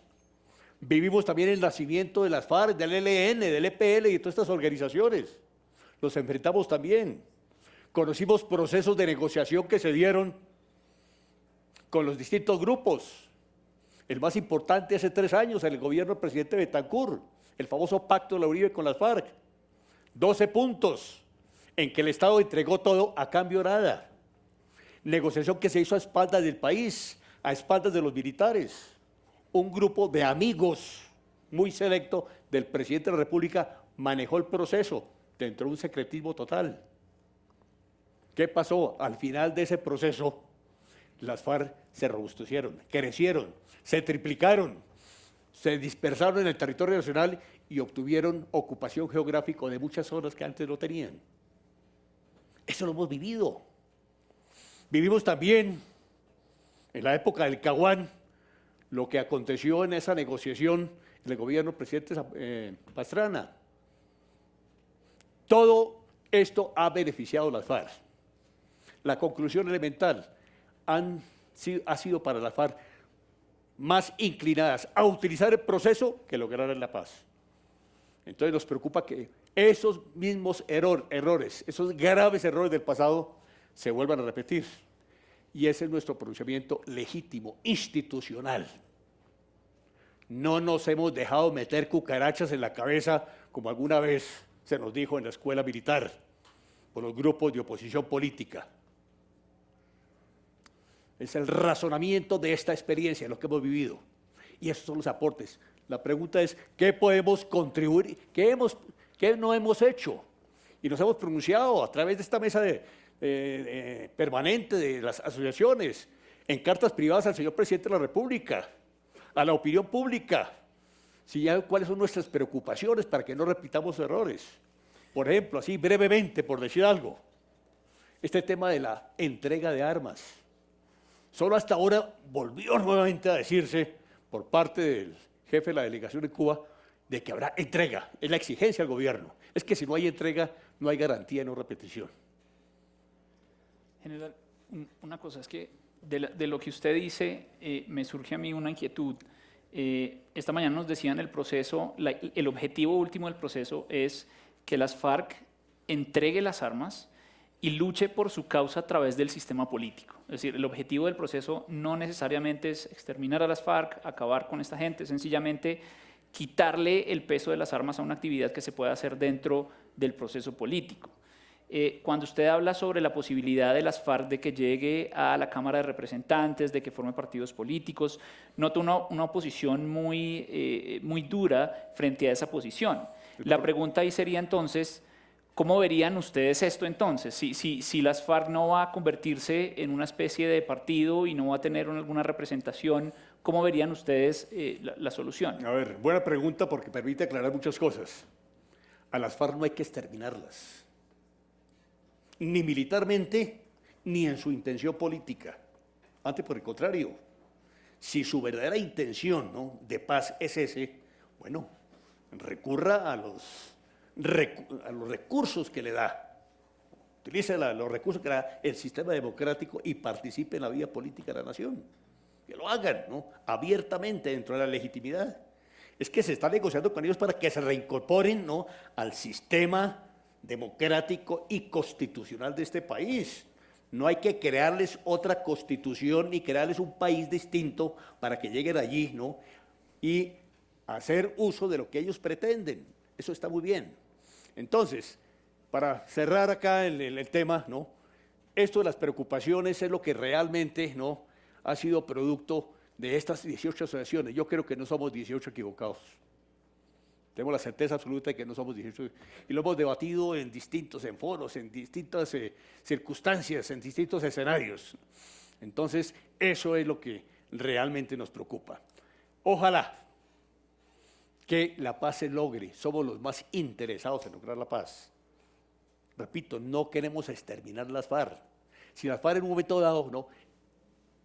Vivimos también el nacimiento de las FARC, del ELN, del EPL y de todas estas organizaciones. Los enfrentamos también. Conocimos procesos de negociación que se dieron con los distintos grupos. El más importante hace 3 años, en el gobierno del presidente Betancur, el famoso pacto de la Uribe con las FARC. 12 puntos en que el Estado entregó todo a cambio nada. Negociación que se hizo a espaldas del país, a espaldas de los militares. Un grupo de amigos muy selecto del presidente de la República manejó el proceso dentro de un secretismo total. ¿Qué pasó? Al final de ese proceso, las FARC se robustecieron, crecieron, se triplicaron, se dispersaron en el territorio nacional y obtuvieron ocupación geográfica de muchas zonas que antes no tenían. Eso lo hemos vivido. Vivimos también, en la época del Caguán, lo que aconteció en esa negociación en el gobierno del presidente Pastrana. Todo esto ha beneficiado a las FARC. La conclusión elemental ha sido para las FARC más inclinadas a utilizar el proceso que lograr la paz. Entonces nos preocupa que esos mismos errores, esos graves errores del pasado se vuelvan a repetir. Y ese es nuestro pronunciamiento legítimo, institucional. No nos hemos dejado meter cucarachas en la cabeza, como alguna vez se nos dijo en la escuela militar, por los grupos de oposición política. Es el razonamiento de esta experiencia, lo que hemos vivido. Y esos son los aportes. La pregunta es, ¿qué podemos contribuir? ¿Qué no hemos hecho? Y nos hemos pronunciado a través de esta mesa permanente de las asociaciones, en cartas privadas al señor presidente de la República, a la opinión pública, cuáles son nuestras preocupaciones para que no repitamos errores. Por ejemplo, así brevemente, por decir algo, este tema de la entrega de armas. Solo hasta ahora volvió nuevamente a decirse por parte del jefe de la delegación de Cuba de que habrá entrega. Es la exigencia del gobierno. Es que si no hay entrega, no hay garantía de no repetición. General, una cosa es que de lo que usted dice me surge a mí una inquietud. Esta mañana nos decían el proceso, el objetivo último del proceso es que las FARC entregue las armas y luche por su causa a través del sistema político. Es decir, el objetivo del proceso no necesariamente es exterminar a las FARC, acabar con esta gente, sencillamente quitarle el peso de las armas a una actividad que se pueda hacer dentro del proceso político. Cuando usted habla sobre la posibilidad de las FARC de que llegue a la Cámara de Representantes, de que forme partidos políticos, noto una oposición muy dura frente a esa posición. La pregunta ahí sería entonces, ¿cómo verían ustedes esto entonces? Si las FARC no va a convertirse en una especie de partido y no va a tener alguna representación, ¿cómo verían ustedes la solución? A ver, buena pregunta porque permite aclarar muchas cosas. A las FARC no hay que exterminarlas, ni militarmente, ni en su intención política. Antes, por el contrario, si su verdadera intención, ¿no?, de paz es ese, bueno, recurra a los recursos que le da, utilice los recursos que le da el sistema democrático y participe en la vida política de la nación. Que lo hagan, ¿no?, abiertamente dentro de la legitimidad. Es que se está negociando con ellos para que se reincorporen, ¿no?, al sistema democrático y constitucional de este país. No hay que crearles otra constitución ni crearles un país distinto para que lleguen allí, ¿no?, y hacer uso de lo que ellos pretenden. Eso está muy bien. Entonces, para cerrar acá el tema, ¿no?, esto de las preocupaciones es lo que realmente, ¿no?, ha sido producto de estas 18 asociaciones. Yo creo que no somos 18 equivocados. Tenemos la certeza absoluta de que no somos 18. Y lo hemos debatido en foros, en distintas circunstancias, en distintos escenarios. Entonces, eso es lo que realmente nos preocupa. Ojalá que la paz se logre. Somos los más interesados en lograr la paz. Repito, no queremos exterminar las FARC. Si las FARC en un momento dado, ¿no?,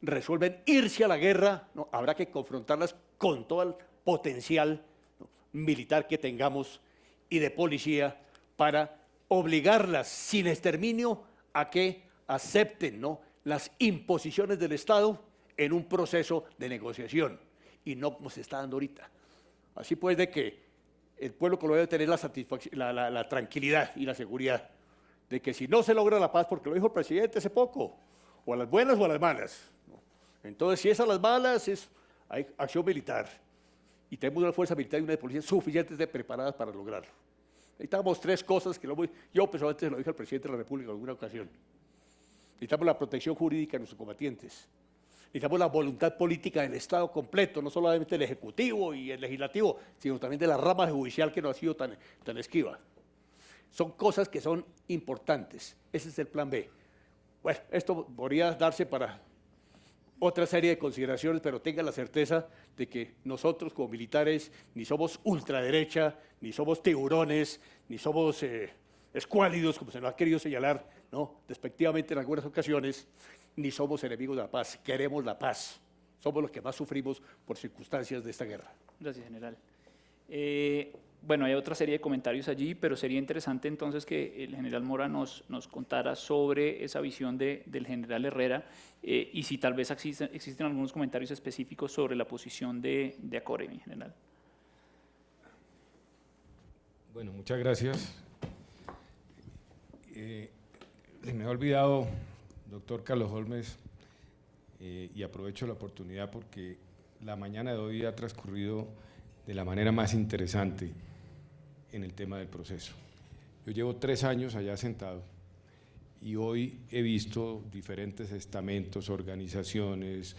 resuelven irse a la guerra, ¿no?, habrá que confrontarlas con todo el potencial, ¿no?, militar que tengamos y de policía para obligarlas sin exterminio a que acepten, ¿no?, las imposiciones del Estado en un proceso de negociación. y no como se está dando ahorita. Así pues de que el pueblo colombiano debe tener la tranquilidad y la seguridad de que si no se logra la paz, porque lo dijo el presidente hace poco, o a las buenas o a las malas, ¿no? Entonces, si es a las malas, hay acción militar. Y tenemos una fuerza militar y una de policía suficientemente preparadas para lograrlo. Necesitamos 3 cosas que yo personalmente se lo dije al presidente de la República en alguna ocasión. Necesitamos la protección jurídica de nuestros combatientes. Necesitamos la voluntad política del Estado completo, no solamente el Ejecutivo y el Legislativo, sino también de la rama judicial que no ha sido tan esquiva. Son cosas que son importantes. Ese es el plan B. Bueno, esto podría darse para otra serie de consideraciones, pero tengan la certeza de que nosotros como militares ni somos ultraderecha, ni somos tiburones, ni somos escuálidos, como se nos ha querido señalar, ¿no?, despectivamente en algunas ocasiones, ni somos enemigos de la paz. Queremos la paz. Somos los que más sufrimos por circunstancias de esta guerra. Gracias, general. Bueno, hay otra serie de comentarios allí, pero sería interesante entonces que el general Mora nos contara sobre esa visión del general Herrera y si tal vez existen algunos comentarios específicos sobre la posición de ACORE, mi general. Bueno, muchas gracias. Se me ha olvidado, doctor Carlos Holmes, y aprovecho la oportunidad porque la mañana de hoy ha transcurrido de la manera más interesante en el tema del proceso. Yo llevo 3 años allá sentado y hoy he visto diferentes estamentos, organizaciones,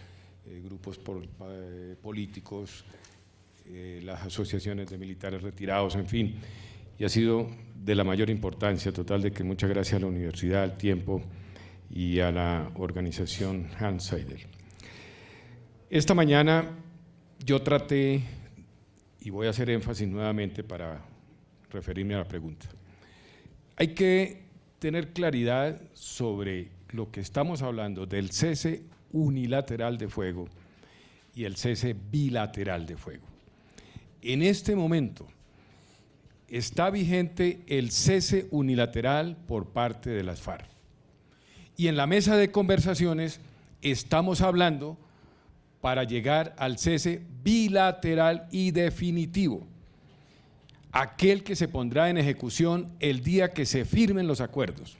grupos políticos, las asociaciones de militares retirados, en fin, y ha sido de la mayor importancia, total de que muchas gracias a la universidad, al tiempo y a la organización Hans Seidel. Esta mañana yo traté, y voy a hacer énfasis nuevamente para referirme a la pregunta, hay que tener claridad sobre lo que estamos hablando del cese unilateral de fuego y el cese bilateral de fuego. En este momento está vigente el cese unilateral por parte de las FARC. Y en la mesa de conversaciones estamos hablando para llegar al cese bilateral y definitivo, aquel que se pondrá en ejecución el día que se firmen los acuerdos.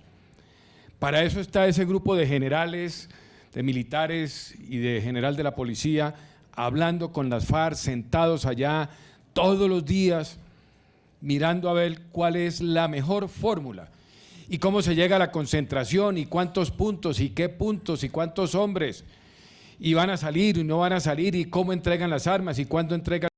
Para eso está ese grupo de generales, de militares y de general de la policía, hablando con las FARC, sentados allá todos los días, mirando a ver cuál es la mejor fórmula y cómo se llega a la concentración y cuántos puntos y qué puntos y cuántos hombres y van a salir y no van a salir y cómo entregan las armas y cuándo entregan